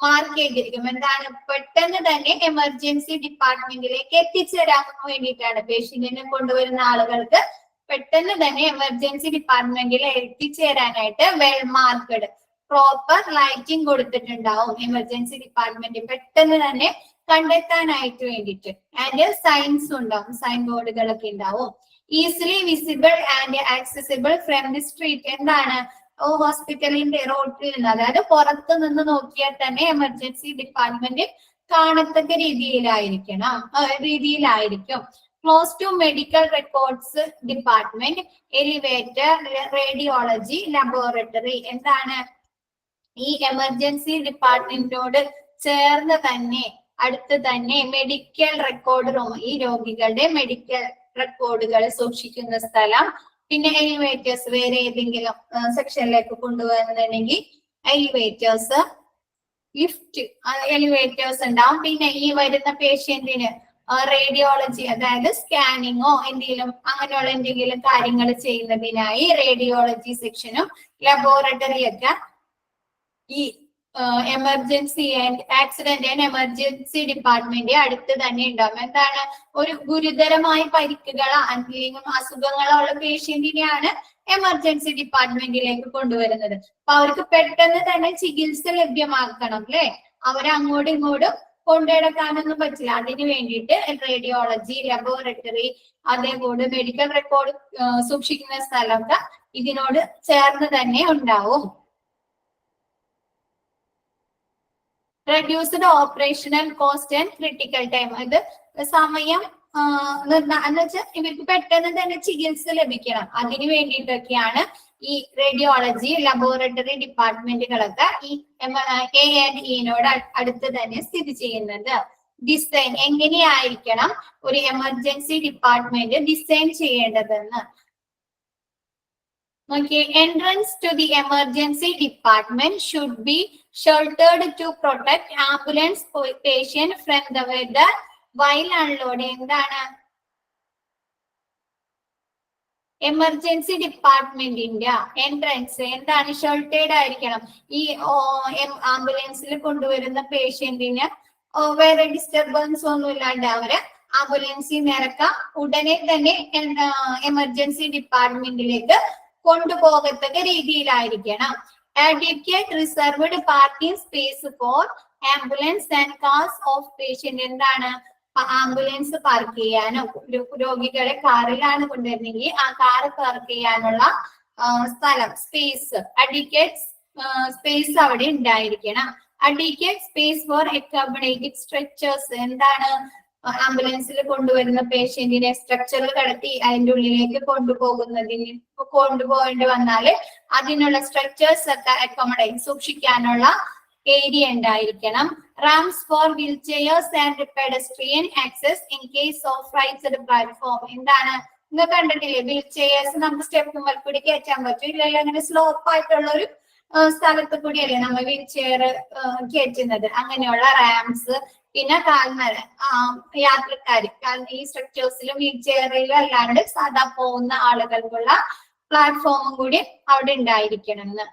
മാർക്ക് ചെയ്തിരിക്കും. എന്താണ്, പെട്ടെന്ന് തന്നെ എമർജൻസി ഡിപ്പാർട്ട്മെന്റിലേക്ക് എത്തിച്ചേരാൻ വേണ്ടിയിട്ടാണ്. പേഷ്യന്റിനെ കൊണ്ടുവരുന്ന ആളുകൾക്ക് പെട്ടെന്ന് തന്നെ എമർജൻസി ഡിപ്പാർട്ട്മെന്റിൽ എത്തിച്ചേരാനായിട്ട് വെൽ മാർക്കഡ് പ്രോപ്പർ ലൈറ്റിംഗ് കൊടുത്തിട്ടുണ്ടാവും എമർജൻസി ഡിപ്പാർട്ട്മെന്റ് പെട്ടെന്ന് തന്നെ കണ്ടെത്താനായിട്ട് വേണ്ടിയിട്ട്. ആൻഡ് സൈൻസ് ഉണ്ടാവും, സൈൻ ബോർഡുകളൊക്കെ ഉണ്ടാവും. Easily visible and accessible from the street. എന്താണ്, ഹോസ്പിറ്റലിന്റെ റോഡിൽ നിന്ന്, അതായത് പുറത്ത് നിന്ന് നോക്കിയാൽ തന്നെ എമർജൻസി ഡിപ്പാർട്ട്മെന്റ് കാണത്തക്ക രീതിയിലായിരിക്കും. Close to medical records department, elevator, radiology laboratory. എന്താണ്, ഈ എമർജൻസി ഡിപ്പാർട്ട്മെന്റിനോട് ചേർന്ന് തന്നെ അടുത്ത് തന്നെ മെഡിക്കൽ റെക്കോർഡ് റൂം, ഈ രോഗികളുടെ മെഡിക്കൽ റെക്കോർഡുകൾ സൂക്ഷിക്കുന്ന സ്ഥലം. പിന്നെ എലിവേറ്റേഴ്സ്, വേറെ ഏതെങ്കിലും സെക്ഷനിലേക്ക് കൊണ്ടുവന്നിട്ടുണ്ടെങ്കിൽ എലിവേറ്റേഴ്സ്, ലിഫ്റ്റ്, എലിവേറ്റേഴ്സ് ഉണ്ടാവും. പിന്നെ ഈ വരുന്ന പേഷ്യന്റിന് റേഡിയോളജി, അതായത് സ്കാനിങ്ങോ എന്തെങ്കിലും അങ്ങനെയുള്ള എന്തെങ്കിലും കാര്യങ്ങൾ ചെയ്യുന്നതിനായി റേഡിയോളജി സെക്ഷനും ലബോറട്ടറിയൊക്കെ ഈ emergency and accident and emergency department അടുത്ത് തന്നെ ഉണ്ടാവും. എന്താണ്, ഒരു ഗുരുതരമായ പരിക്കുകളോ അല്ലെങ്കിൽ അസുഖങ്ങളോ ഉള്ള പേഷ്യന്റിനെയാണ് എമർജൻസി ഡിപ്പാർട്ട്മെന്റിലേക്ക് കൊണ്ടുവരുന്നത്. അപ്പൊ അവർക്ക് പെട്ടെന്ന് തന്നെ ചികിത്സ ലഭ്യമാക്കണം അല്ലെ? അവരെ അങ്ങോട്ടും ഇങ്ങോട്ടും കൊണ്ടുനടക്കാനൊന്നും പറ്റില്ല. അതിന് വേണ്ടിയിട്ട് റേഡിയോളജി ലബോറട്ടറി, അതേപോലെ മെഡിക്കൽ റെക്കോർഡ് സൂക്ഷിക്കുന്ന സ്ഥലമൊക്കെ ഇതിനോട് ചേർന്ന് തന്നെ ഉണ്ടാവും. Reduced operational cost and critical time. ഇത് സമയം എന്ന് വെച്ചാൽ ഇവർക്ക് പെട്ടെന്ന് തന്നെ ചികിത്സ ലഭിക്കണം. അതിനു വേണ്ടിയിട്ടൊക്കെയാണ് ഈ റേഡിയോളജി ലബോറട്ടറി ഡിപ്പാർട്ട്മെന്റുകളൊക്കെ ഈ A&Eനോട് അടുത്ത് തന്നെ സ്ഥിതി ചെയ്യുന്നത്. ഡിസൈൻ എങ്ങനെയായിരിക്കണം ഒരു എമർജൻസി ഡിപ്പാർട്ട്മെന്റ് ഡിസൈൻ ചെയ്യേണ്ടതെന്ന് നോക്കിയേ. Entrance to the emergency department should be sheltered to protect ambulance patient from the weather while unloading. എന്താണ് എമർജൻസി ഡിപ്പാർട്ട്മെന്റിന്റെ എൻട്രൻസ്? എന്താണ് ഷെൽട്ടേർഡ് ആയിരിക്കണം. ഈ ആംബുലൻസിൽ കൊണ്ടുവരുന്ന പേഷ്യന്റിന് വേറെ ഡിസ്റ്റർബൻസ് ഒന്നും ഇല്ലാണ്ട് അവര് ആംബുലൻസിൽ നിറക്കാം ഉടനെ തന്നെ emergency ഡിപ്പാർട്ട്മെന്റിലേക്ക് കൊണ്ടുപോകത്തക്ക രീതിയിലായിരിക്കണം. Adequate reserved parking space for ambulance and cars of patient. എന്താണ് ആംബുലൻസ് പാർക്ക് ചെയ്യാനോ രോഗികളെ കാറിലാണ് കൊണ്ടുവരുന്നെങ്കിൽ ആ കാറ് പാർക്ക് ചെയ്യാനുള്ള സ്ഥലം സ്പേസ് അഡിക്കേറ്റ് സ്പേസ് അവിടെ ഉണ്ടായിരിക്കണം. Adequate space four accommodating structures. എന്താണ് ആംബുലൻസിൽ കൊണ്ടുവരുന്ന പേഷ്യന്റിനെ സ്ട്രക്ചറിൽ കടത്തി അതിന്റെ ഉള്ളിലേക്ക് കൊണ്ടുപോകേണ്ടി വന്നാല് അതിനുള്ള സ്ട്രക്ചേഴ്സ് ഒക്കെ അക്കോമഡേറ്റ് സൂക്ഷിക്കാനുള്ള ഏരിയ ഉണ്ടായിരിക്കണം. Ramps for wheel chairs and pedestrian access in case of raised platform. എന്താണ് നിങ്ങൾ കണ്ടിട്ടില്ലേ വീൽ ചെയേഴ്സ് നമുക്ക് സ്റ്റെപ്പുകൾ കൂടി കയറ്റാൻ പറ്റും. ഇല്ലല്ലോ അങ്ങനെ സ്ലോപ്പ് ആയിട്ടുള്ള ഒരു സ്ഥലത്ത് കൂടിയല്ലേ നമ്മൾ വീൽ ചെയർ കയറ്റുന്നത്. അങ്ങനെയുള്ള റാംസ് പിന്നെ കാൽമര യാത്രക്കാര് ഈ സ്ട്രക്ചേഴ്സിലും വീൽ ചെയറിലും അല്ലാണ്ട് സാധാ പോകുന്ന ആളുകൾക്കുള്ള പ്ലാറ്റ്ഫോമും കൂടി അവിടെ ഉണ്ടായിരിക്കണം എന്ന്.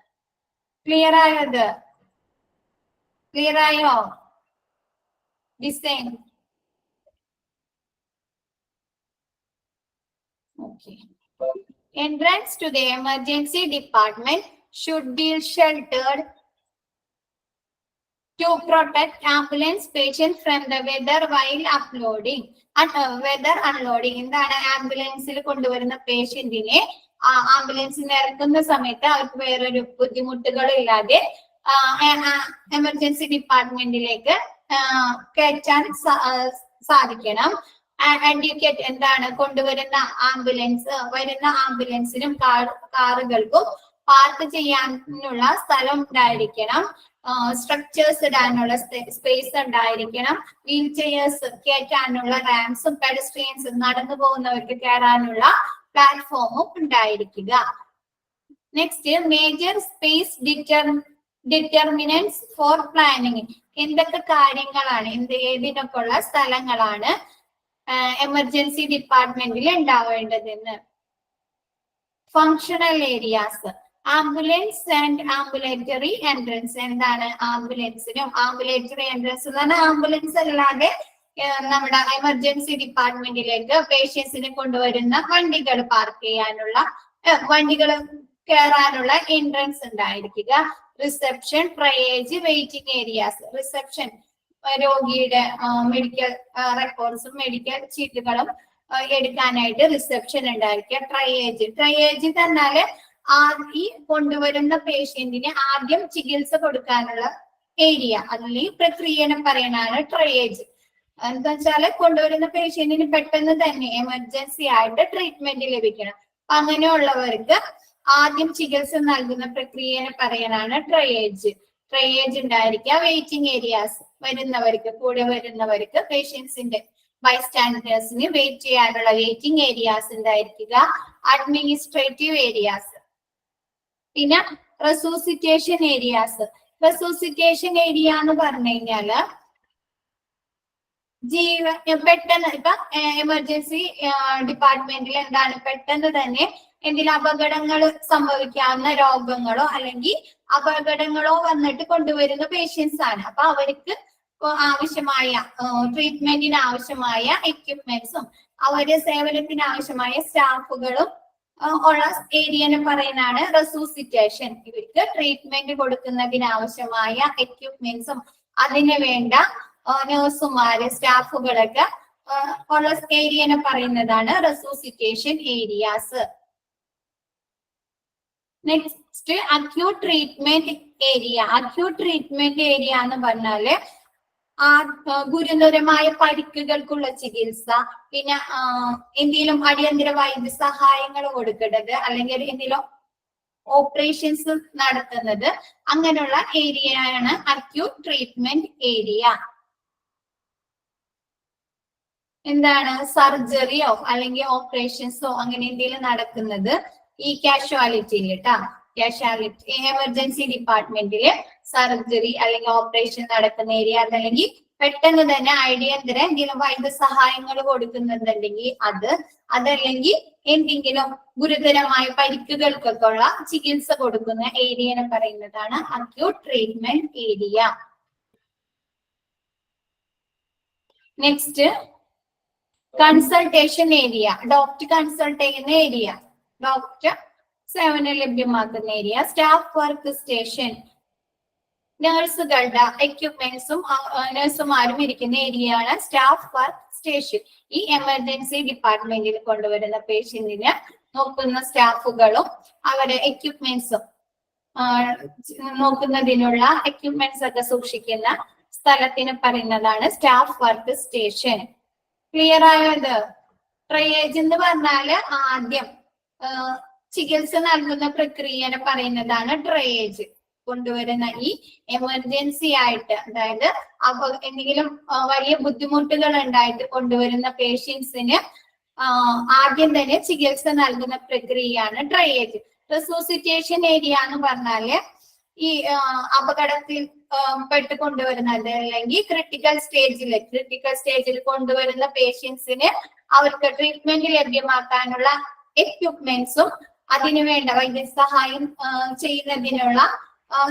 ക്ലിയർ ആയത്? ക്ലിയർ ആയോ design? Okay. Entrance to the emergency department should be sheltered to protect ambulance patients from the weather while uploading. Weather unloading. എന്താണ് ആംബുലൻസിൽ കൊണ്ടുവരുന്ന പേഷ്യന്റിനെ ആംബുലൻസിൽ ഇറക്കുന്ന സമയത്ത് അവർക്ക് വേറൊരു ബുദ്ധിമുട്ടുകളും ഇല്ലാതെ എമർജൻസി ഡിപ്പാർട്ട്മെന്റിലേക്ക് കയറ്റാൻ സാധിക്കണം. അഡ്വക്കേറ്റ് എന്താണ് കൊണ്ടുവരുന്ന വരുന്ന ആംബുലൻസിനും കാറുകൾക്കും പാർക്ക് ചെയ്യാനുള്ള സ്ഥലം ഉണ്ടായിരിക്കണം. സ്ട്രക്ചേഴ്സ് ഇടാനുള്ള സ്പേസ് ഉണ്ടായിരിക്കണം. വീൽ ചെയേഴ്സ് കയറ്റാനുള്ള റാംസും പെഡസ്ട്രിയൻസും നടന്നു പോകുന്നവർക്ക് കയറാനുള്ള പ്ലാറ്റ്ഫോമും ഉണ്ടായിരിക്കുക. Next major space determinants for planning. എന്തൊക്കെ കാര്യങ്ങളാണ് ഏതിനൊക്കെ ഉള്ള സ്ഥലങ്ങളാണ് എമർജൻസി ഡിപ്പാർട്ട്മെന്റിൽ ഉണ്ടാവേണ്ടതെന്ന്. Functional areas, ambulance and ambulatory entrance. എന്താണ് ആംബുലൻസിനും ആംബുലേറ്ററി എൻട്രൻസ് എന്ന് പറഞ്ഞാൽ ആംബുലൻസ് അല്ലാതെ നമ്മുടെ എമർജൻസി ഡിപ്പാർട്ട്മെന്റിലേക്ക് പേഷ്യൻസിനെ കൊണ്ടുവരുന്ന വണ്ടികൾ പാർക്ക് ചെയ്യാനുള്ള വണ്ടികൾ കയറാനുള്ള എൻട്രൻസ് ഉണ്ടായിരിക്കുക. Reception, triage, waiting areas. Reception രോഗിയുടെ മെഡിക്കൽ റെക്കോർഡ്സും മെഡിക്കൽ ചീട്ടുകളും എടുക്കാനായിട്ട് റിസപ്ഷൻ ഉണ്ടായിരിക്കുക. ട്രയേജ് തന്നാല് ഈ കൊണ്ടുവരുന്ന പേഷ്യന്റിന് ആദ്യം ചികിത്സ കൊടുക്കാനുള്ള ഏരിയ അല്ലെങ്കിൽ പ്രക്രിയനെ പറയണാണ് ട്രയേജ്. എന്താ വെച്ചാല് കൊണ്ടുവരുന്ന പേഷ്യന്റിന് പെട്ടെന്ന് തന്നെ എമർജൻസി ആയിട്ട് ട്രീറ്റ്മെന്റ് ലഭിക്കണം. അങ്ങനെയുള്ളവർക്ക് ആദ്യം ചികിത്സ നൽകുന്ന പ്രക്രിയനെ പറയണാണ് ട്രയേജ് ഉണ്ടായിരിക്കുക. വെയിറ്റിംഗ് ഏരിയാസ്, കൂടെ വരുന്നവർക്ക് പേഷ്യൻസിന്റെ ബൈസ്റ്റാൻഡേഴ്സിന് വെയിറ്റ് ചെയ്യാനുള്ള വെയിറ്റിംഗ് ഏരിയാസ് ഉണ്ടായിരിക്കുക. അഡ്മിനിസ്ട്രേറ്റീവ് ഏരിയാസ്, പിന്നെ റെസൂസിറ്റേഷൻ ഏരിയാസ്. റെസൂസിറ്റേഷൻ ഏരിയ എന്ന് പറഞ്ഞു കഴിഞ്ഞാല് പെട്ടെന്ന് ഇപ്പൊ എമർജൻസി ഡിപ്പാർട്ട്മെന്റിൽ എന്താണ് പെട്ടെന്ന് തന്നെ എന്തെങ്കിലും അപകടങ്ങൾ സംഭവിക്കാവുന്ന രോഗങ്ങളോ അല്ലെങ്കിൽ അപകടങ്ങളോ വന്നിട്ട് കൊണ്ടുവരുന്ന പേഷ്യൻസ് ആണ്. അപ്പൊ അവർക്ക് ആവശ്യമായ ട്രീറ്റ്മെന്റിന് ആവശ്യമായ എക്യുപ്മെന്റ്സും അവരുടെ സേവനത്തിന് ആവശ്യമായ സ്റ്റാഫുകളും ഉള്ള ഏരിയനെ പറയുന്നതാണ് റെസൂസിറ്റേഷൻ. ഇവർക്ക് ട്രീറ്റ്മെന്റ് കൊടുക്കുന്നതിന് ആവശ്യമായ എക്യുപ്മെന്റ്സും അതിന് വേണ്ട നഴ്സുമാര് സ്റ്റാഫുകളൊക്കെ ഉള്ള ഏരിയനെ പറയുന്നതാണ് resuscitation areas. Next next acute treatment area. Acute treatment area എന്ന് പറഞ്ഞാല് ഗുരുതരമായ പരിക്കുകൾക്കുള്ള ചികിത്സ, പിന്നെ എന്തെങ്കിലും അടിയന്തര വൈദ്യസഹായങ്ങൾ കൊടുക്കേണ്ടത്, അല്ലെങ്കിൽ എന്തെങ്കിലും ഓപ്പറേഷൻസ് നടത്തുന്നത്, അങ്ങനെയുള്ള ഏരിയയാണ് അക്യൂട്ട് ട്രീറ്റ്മെന്റ് ഏരിയ. എന്താണ് സർജറിയോ അല്ലെങ്കിൽ ഓപ്പറേഷൻസോ അങ്ങനെ എന്തെങ്കിലും നടക്കുന്നത് ഈ കാഷ്വാലിറ്റിയിൽ കേട്ടാ. കാഷ്വാലിറ്റി എമർജൻസി ഡിപ്പാർട്ട്മെന്റില് സർജറി അല്ലെങ്കിൽ ഓപ്പറേഷൻ നടക്കുന്ന ഏരിയ, അതല്ലെങ്കിൽ പെട്ടെന്ന് തന്നെ അടിയന്തര എന്തെങ്കിലും വൈദ്യസഹായങ്ങൾ കൊടുക്കുന്നുണ്ടെങ്കിൽ അതല്ലെങ്കിൽ എന്തെങ്കിലും ഗുരുതരമായ പരിക്കുകൾക്കൊക്കെ ഉള്ള ചികിത്സ കൊടുക്കുന്ന ഏരിയ എന്ന് പറയുന്നതാണ് acute treatment area. Next consultation area. Doctor consult ചെയ്യുന്ന ഏരിയ, ഡോക്ടർ സേവനം ലഭ്യമാക്കുന്ന ഏരിയ. സ്റ്റാഫ് വർക്ക് സ്റ്റേഷൻ, നഴ്സുകളുടെ എക്യുപ്മെന്റ്സും നഴ്സുമാരും ഇരിക്കുന്ന ഏരിയയാണ് സ്റ്റാഫ് വർക്ക് സ്റ്റേഷൻ. ഈ എമർജൻസി ഡിപ്പാർട്ട്മെന്റിൽ കൊണ്ടുവരുന്ന പേഷ്യന്റിനെ നോക്കുന്ന സ്റ്റാഫുകളും അവരുടെ എക്യുപ്മെന്റ്സും നോക്കുന്നതിനുള്ള എക്യുപ്മെന്റ്സ് ഒക്കെ സൂക്ഷിക്കുന്ന സ്ഥലത്തിന് പറയുന്നതാണ് സ്റ്റാഫ് വർക്ക് സ്റ്റേഷൻ. ക്ലിയർ ആയത്? ട്രയേജ് എന്ന് പറഞ്ഞാല് ആദ്യം ചികിത്സ നൽകുന്ന പ്രക്രിയനെ പറയുന്നതാണ് ട്രയേജ്. കൊണ്ടുവരുന്ന ഈ എമർജൻസി ആയിട്ട്, അതായത് എന്തെങ്കിലും വലിയ ബുദ്ധിമുട്ടുകൾ ഉണ്ടായിട്ട് കൊണ്ടുവരുന്ന പേഷ്യൻസിന് ആദ്യം തന്നെ ചികിത്സ നൽകുന്ന പ്രക്രിയയാണ് ട്രയേജ്. റെസൂസിറ്റേഷൻ ഏരിയ എന്ന് പറഞ്ഞാല് ഈ അപകടത്തിൽ പെട്ട് കൊണ്ടുവരുന്നത് അല്ലെങ്കിൽ ക്രിട്ടിക്കൽ സ്റ്റേജിൽ കൊണ്ടുവരുന്ന പേഷ്യൻസിന് അവർക്ക് ട്രീറ്റ്മെന്റ് ലഭ്യമാക്കാനുള്ള എക്യുപ്മെന്റ്സും അതിനുവേണ്ട വൈദ്യസഹായം ചെയ്യുന്നതിനുള്ള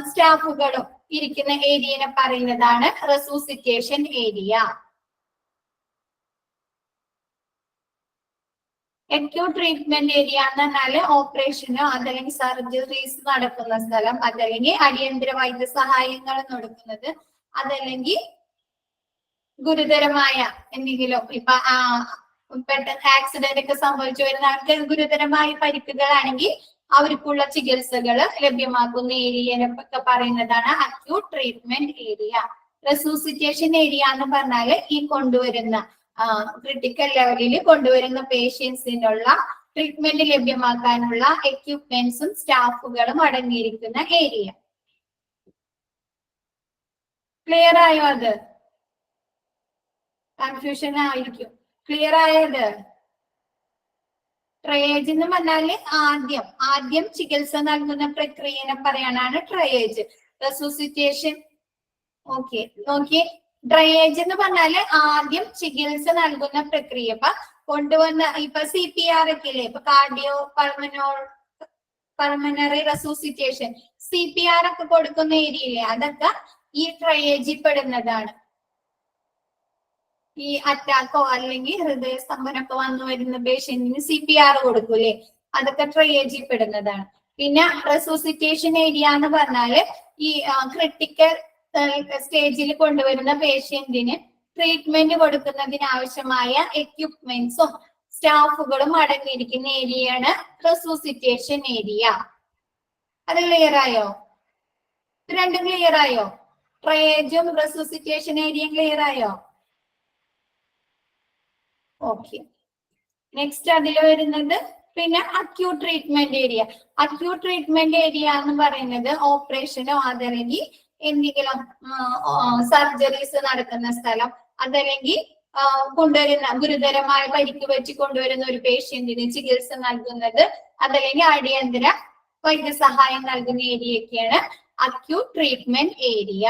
സ്റ്റാഫുകളും ഇരിക്കുന്ന ഏരിയനെ പറയുന്നതാണ് resuscitation area. Acute treatment area എന്ന് പറഞ്ഞാല് ഓപ്പറേഷനോ അതല്ലെങ്കിൽ സർജറീസ് നടക്കുന്ന സ്ഥലം, അതല്ലെങ്കിൽ അടിയന്തര വൈദ്യസഹായങ്ങൾ നടക്കുന്നത്, അതല്ലെങ്കിൽ ഗുരുതരമായ എന്തെങ്കിലും ഇപ്പൊ പെട്ടെന്ന് ആക്സിഡന്റ് ഒക്കെ സംഭവിച്ചു വരുന്ന ആൾക്ക് ഗുരുതരമായ പരിക്കുകളാണെങ്കിൽ അവർക്കുള്ള ചികിത്സകൾ ലഭ്യമാക്കുന്ന ഏരിയനൊക്കെ പറയുന്നതാണ് acute treatment area. Resuscitation area എന്ന് പറഞ്ഞാല് ഈ കൊണ്ടുവരുന്ന ക്രിട്ടിക്കൽ ലെവലിൽ കൊണ്ടുവരുന്ന പേഷ്യൻസിനുള്ള ട്രീറ്റ്മെന്റ് ലഭ്യമാക്കാനുള്ള എക്യുപ്മെന്റ്സും സ്റ്റാഫുകളും അടങ്ങിയിരിക്കുന്ന ഏരിയ. ക്ലിയർ ആയോ? അത് കൺഫ്യൂഷൻ ആയിരിക്കും. ക്ലിയർ ആയത്? ട്രയേജ് എന്ന് പറഞ്ഞാല് ആദ്യം ചികിത്സ നൽകുന്ന പ്രക്രിയനെ പറയാനാണ് ട്രയേജ്. റെസൂസിറ്റേഷൻ ഓക്കെ നോക്കിയേ. ട്രയേജ് എന്ന് പറഞ്ഞാല് ആദ്യം ചികിത്സ നൽകുന്ന പ്രക്രിയ. കൊണ്ടുവന്ന CPR ഒക്കെ ഇല്ലേ, കാർഡിയോ പൾമനറി റെസൂസിറ്റേഷൻ CPR ഒക്കെ കൊടുക്കുന്ന ഏരിയയില്ലേ, അതൊക്കെ ഈ ട്രയേജിൽ പെടുന്നതാണ്. ഈ അറ്റാക്കോ അല്ലെങ്കിൽ ഹൃദയസ്തംഭനമൊക്കെ വന്നു വരുന്ന പേഷ്യന്റിന് CPR കൊടുക്കൂലേ, അതൊക്കെ ട്രയേജിൽ പെടുന്നതാണ്. പിന്നെ റെസൂസിറ്റേഷൻ ഏരിയ എന്ന് പറഞ്ഞാല് ഈ ക്രിട്ടിക്കൽ സ്റ്റേജിൽ കൊണ്ടുവരുന്ന പേഷ്യന്റിന് ട്രീറ്റ്മെന്റ് കൊടുക്കുന്നതിന് ആവശ്യമായ എക്യുപ്മെന്റ്സും സ്റ്റാഫുകളും അടങ്ങിയിരിക്കുന്ന ഏരിയയാണ് റെസൂസിറ്റേഷൻ ഏരിയ. അത് ക്ലിയർ ആയോ? രണ്ടും ക്ലിയർ ആയോ? ട്രയേജും റെസൂസിറ്റേഷൻ ഏരിയയും ക്ലിയർ ആയോ? ഓക്കെ. നെക്സ്റ്റ് അതിൽ വരുന്നത് പിന്നെ acute treatment area. Acute treatment area എന്ന് പറയുന്നത് ഓപ്പറേഷനോ അതല്ലെങ്കിൽ എന്തെങ്കിലും സർജറീസ് നടക്കുന്ന സ്ഥലം, അതല്ലെങ്കിൽ കൊണ്ടുവരുന്ന ഗുരുതരമായ പരിക്ക് വെച്ച് കൊണ്ടുവരുന്ന ഒരു പേഷ്യന്റിന് ചികിത്സ നൽകുന്നത്, അതല്ലെങ്കിൽ അടിയന്തര വൈദ്യസഹായം നൽകുന്ന ഏരിയയൊക്കെയാണ് അക്യൂട്ട് ട്രീറ്റ്മെന്റ് ഏരിയ.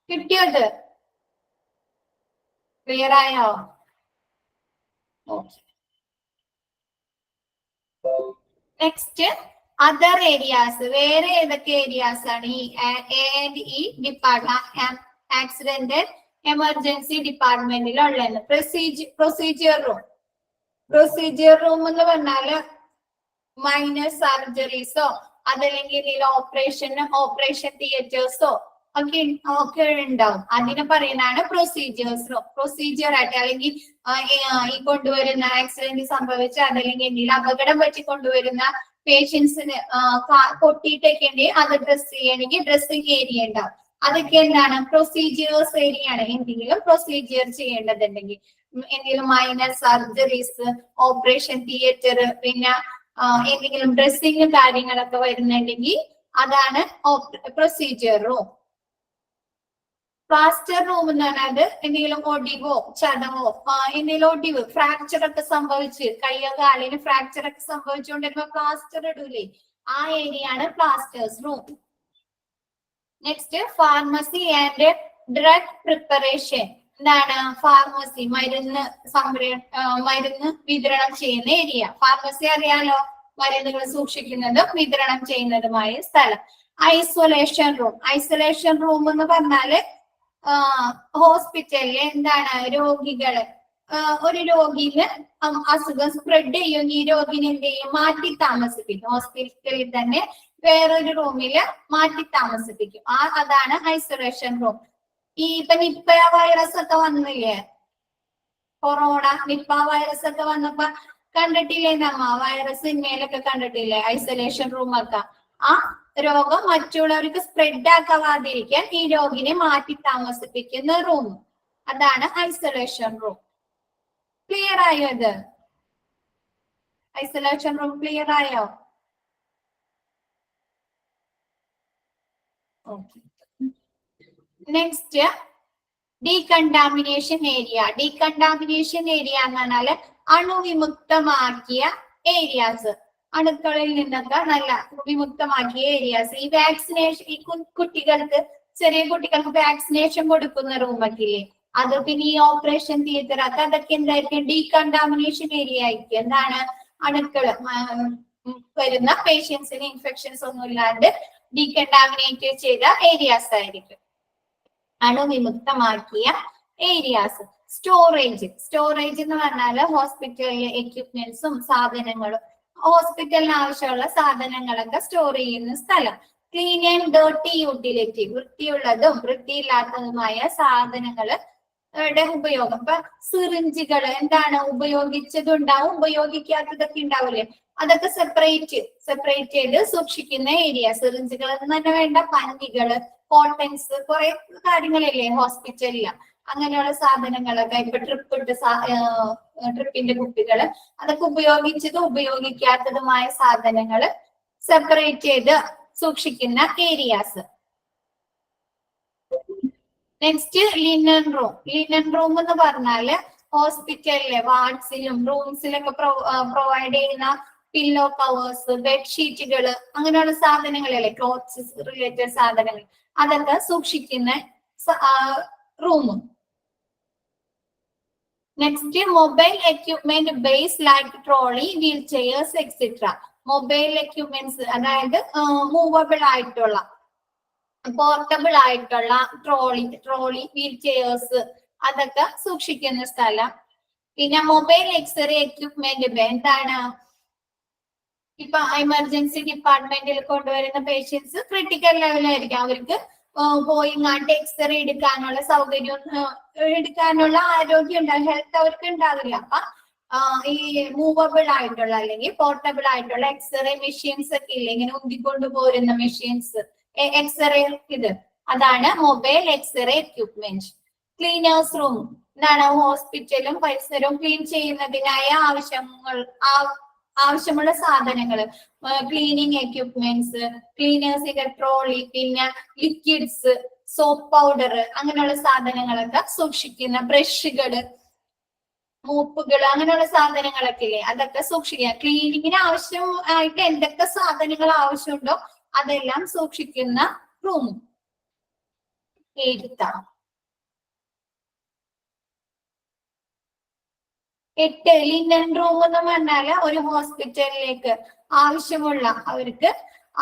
കിട്ടിയത്? ക്ലിയർ ആയോ? ഓക്കെ. Next other areas. വേറെ ഏതൊക്കെ ഏരിയാസ് ആണ് ഈ ആക്സിഡന്റ് എമർജൻസി ഡിപ്പാർട്ട്മെന്റിലുള്ളത്? പ്രൊസീജിയർ റൂം എന്ന് പറഞ്ഞാല് മൈനർ സർജറീസോ അതല്ലെങ്കിൽ ഓപ്പറേഷൻ തിയേറ്റേഴ്സോ ഒക്കെ ഉണ്ടാവും. അതിനെ പറയുന്നതാണ് പ്രൊസീജിയർ ആയിട്ട്. അല്ലെങ്കിൽ ഈ കൊണ്ടുവരുന്ന ആക്സിഡന്റ് സംഭവിച്ച അതല്ലെങ്കിൽ എന്തെങ്കിലും അപകടം പറ്റി കൊണ്ടുവരുന്ന പേഷ്യൻസിന് പൊട്ടിയിട്ടൊക്കെ ഉണ്ടെങ്കിൽ അത് ഡ്രസ് ചെയ്യണമെങ്കിൽ ഡ്രസ്സിംഗ് ഏരിയ ഉണ്ടാവും. അതൊക്കെ എന്താണ് പ്രൊസീജിയേഴ്സ് ഏരിയ ആണ്. എന്തെങ്കിലും പ്രൊസീജിയർ ചെയ്യേണ്ടതുണ്ടെങ്കിൽ, എന്തെങ്കിലും മൈനർ സർജറീസ്, ഓപ്പറേഷൻ തിയേറ്റർ, പിന്നെ എന്തെങ്കിലും ഡ്രസ്സിങ് കാര്യങ്ങളൊക്കെ വരുന്നുണ്ടെങ്കിൽ അതാണ് പ്രൊസീജിയർ റൂം. പ്ലാസ്റ്റർ റൂം എന്ന് പറഞ്ഞാൽ എന്തെങ്കിലും ഒടിവോ ചതവോ എന്തെങ്കിലും ഒടിവ് ഫ്രാക്ചർ ഒക്കെ സംഭവിച്ച് കയ്യോ കാലിന് ഫ്രാക്ചർ ഒക്കെ സംഭവിച്ചുകൊണ്ടിരുമ്പോ പ്ലാസ്റ്റർ ഇടൂലേ, ആ ഏരിയ ആണ് plasters room. Next pharmacy and drug preparation. എന്താണ് ഫാർമസി? മരുന്ന് വിതരണം ചെയ്യുന്ന ഏരിയ. ഫാർമസി അറിയാലോ, മരുന്നുകൾ സൂക്ഷിക്കുന്നതും വിതരണം ചെയ്യുന്നതുമായ സ്ഥലം. Isolation room. ഐസൊലേഷൻ റൂം എന്ന് പറഞ്ഞാല് ഹോസ്പിറ്റലിൽ എന്താണ് രോഗികള് ഒരു രോഗിന് അസുഖം സ്പ്രെഡ് ചെയ്യുമെങ്കിൽ ഈ രോഗിനെ എന്ത് ചെയ്യും? മാറ്റി താമസിപ്പിക്കും. ഹോസ്പിറ്റലിൽ തന്നെ വേറൊരു റൂമില് മാറ്റി താമസിപ്പിക്കും. അതാണ് ഐസൊലേഷൻ റൂം. ഈ ഇപ്പൊ നിപ്പ വൈറസ് ഒക്കെ വന്നില്ലേ, കൊറോണ നിപ്പ വൈറസ് ഒക്കെ വന്നപ്പോ കണ്ടിട്ടില്ലേ നമ്മ? വൈറസ് സിനിമയിലൊക്കെ കണ്ടിട്ടില്ലേ ഐസൊലേഷൻ റൂം ഒക്കെ? ആ രോഗം മറ്റുള്ളവർക്ക് സ്പ്രെഡ് ആക്കാതിരിക്കാൻ ഈ രോഗിനെ മാറ്റി താമസിപ്പിക്കുന്ന റൂം, അതാണ് ഐസൊലേഷൻ റൂം. ക്ലിയർ ആയോ? ഇത് ഐസൊലേഷൻ റൂം ക്ലിയർ ആയോ? Next decontamination area. Decontamination area എന്ന് പറഞ്ഞാല് അണുവിമുക്തമാക്കിയ ഏരിയാസ്, അണുക്കളിൽ നിന്നൊക്കെ നല്ല വിമുക്തമാക്കിയ ഏരിയാസ്. ഈ വാക്സിനേഷൻ, ഈ കുട്ടികൾക്ക്, ചെറിയ കുട്ടികൾക്ക് വാക്സിനേഷൻ കൊടുക്കുന്ന റൂമൊക്കെ ഇല്ലേ, അത് പിന്നെ ഈ ഓപ്പറേഷൻ തിയേറ്റർ ഒക്കെ, അതൊക്കെ എന്തായിരിക്കും? ഡീകണ്ടാമിനേഷൻ ഏരിയ ആയിരിക്കും. എന്താണ് അണുക്കള് വരുന്ന പേഷ്യൻസിന് ഇൻഫെക്ഷൻസ് ഒന്നും ഇല്ലാണ്ട് ഡീകണ്ടാമിനേറ്റ് ചെയ്ത ഏരിയാസ് ആയിരിക്കും, അണുവിമുക്തമാക്കിയ ഏരിയാസ്. സ്റ്റോറേജ്. സ്റ്റോറേജ് എന്ന് പറഞ്ഞാല് ഹോസ്പിറ്റലിലെ എക്യുപ്മെന്റ്സും സാധനങ്ങളും, ഹോസ്പിറ്റലിന് ആവശ്യമുള്ള സാധനങ്ങളൊക്കെ സ്റ്റോർ ചെയ്യുന്ന സ്ഥലം. Clean and dirty utility. വൃത്തിയുള്ളതും വൃത്തിയില്ലാത്തതുമായ സാധനങ്ങളുടെ ഉപയോഗം. ഇപ്പൊ സിറിഞ്ചുകൾ എന്താണ്? ഉപയോഗിച്ചതുണ്ടാവും, ഉപയോഗിക്കാത്തതൊക്കെ ഉണ്ടാവില്ലേ, അതൊക്കെ സെപ്പറേറ്റ് ചെയ്ത് സൂക്ഷിക്കുന്ന ഏരിയ. സിറിഞ്ചുകൾ എന്ന് തന്നെ വേണ്ട, പഞ്ഞികള്, കോട്ടൺസ്, കുറെ കാര്യങ്ങളില്ലേ ഹോസ്പിറ്റലില്, അങ്ങനെയുള്ള സാധനങ്ങളൊക്കെ. ഇപ്പൊ ട്രിപ്പിന്റെ കുപ്പികള്, അതൊക്കെ ഉപയോഗിച്ചതും ഉപയോഗിക്കാത്തതുമായ സാധനങ്ങള് സെപ്പറേറ്റ് ചെയ്ത് സൂക്ഷിക്കുന്ന areas. Next linen room. Linen room എന്ന് പറഞ്ഞാല് ഹോസ്പിറ്റലിലെ വാർഡ്സിലും റൂംസിലൊക്കെ പ്രൊവൈഡ് ചെയ്യുന്ന പില്ലോ കവേഴ്സ്, ബെഡ്ഷീറ്റുകള്, അങ്ങനെയുള്ള സാധനങ്ങളല്ലേ, ക്ലോത്ത്സ് റിലേറ്റഡ് സാധനങ്ങൾ, അതൊക്കെ സൂക്ഷിക്കുന്ന റൂമും. Next mobile equipment base like trolley, wheel chairs etcetera. Mobile equipments അതായത് മൂവബിൾ ആയിട്ടുള്ള, പോർട്ടബിൾ ആയിട്ടുള്ള ട്രോളി, വീൽ ചെയേഴ്സ്, അതൊക്കെ സൂക്ഷിക്കുന്ന സ്ഥലം. പിന്നെ മൊബൈൽ എക്സ്റേ എക്യുപ്മെന്റ് എന്താണ്? ഇപ്പൊ എമർജൻസി ഡിപ്പാർട്ട്മെന്റിൽ കൊണ്ടുവരുന്ന പേഷ്യൻസ് ക്രിട്ടിക്കൽ ലെവലായിരിക്കും, അവർക്ക് പോയി ഇങ്ങാണ്ട് എക്സ്റേ എടുക്കാനുള്ള സൗകര്യം, എടുക്കാനുള്ള ആരോഗ്യം ഉണ്ടാവും, ഹെൽത്ത് അവർക്ക് ഉണ്ടാവില്ല. അപ്പൊ ഈ മൂവബിൾ ആയിട്ടുള്ള അല്ലെങ്കിൽ പോർട്ടബിൾ ആയിട്ടുള്ള എക്സ്റേ മെഷീൻസ് ഒക്കെ ഇല്ല, ഇങ്ങനെ ഉന്തിക്കൊണ്ടു പോരുന്ന മെഷീൻസ്, എക്സ്റേ ഇത്, അതാണ് mobile x-ray equipment. Cleaners room. എന്താണ്? ഹോസ്പിറ്റലും പരിസരവും ക്ലീൻ ചെയ്യുന്നതിനായ ആവശ്യമുള്ള സാധനങ്ങൾ, ക്ലീനിങ് എക്യുപ്മെന്റ്സ്, ക്ലീനേഴ്സിന്റെ ട്രോളി, പിന്നെ ലിക്വിഡ്സ്, സോപ്പ് പൗഡർ, അങ്ങനെയുള്ള സാധനങ്ങളൊക്കെ സൂക്ഷിക്കുന്ന, ബ്രഷുകള്, മൂപ്പുകള്, അങ്ങനെയുള്ള സാധനങ്ങളൊക്കെ ഇല്ലേ, അതൊക്കെ സൂക്ഷിക്കുക. ക്ലീനിങ്ങിന് ആവശ്യമായിട്ട് എന്തൊക്കെ സാധനങ്ങൾ ആവശ്യമുണ്ടോ അതെല്ലാം സൂക്ഷിക്കുന്ന റൂം എഴുതാം. 8 ലിനൻ റൂം എന്ന് പറഞ്ഞാല് ഒരു ഹോസ്പിറ്റലിലേക്ക് അവർക്ക്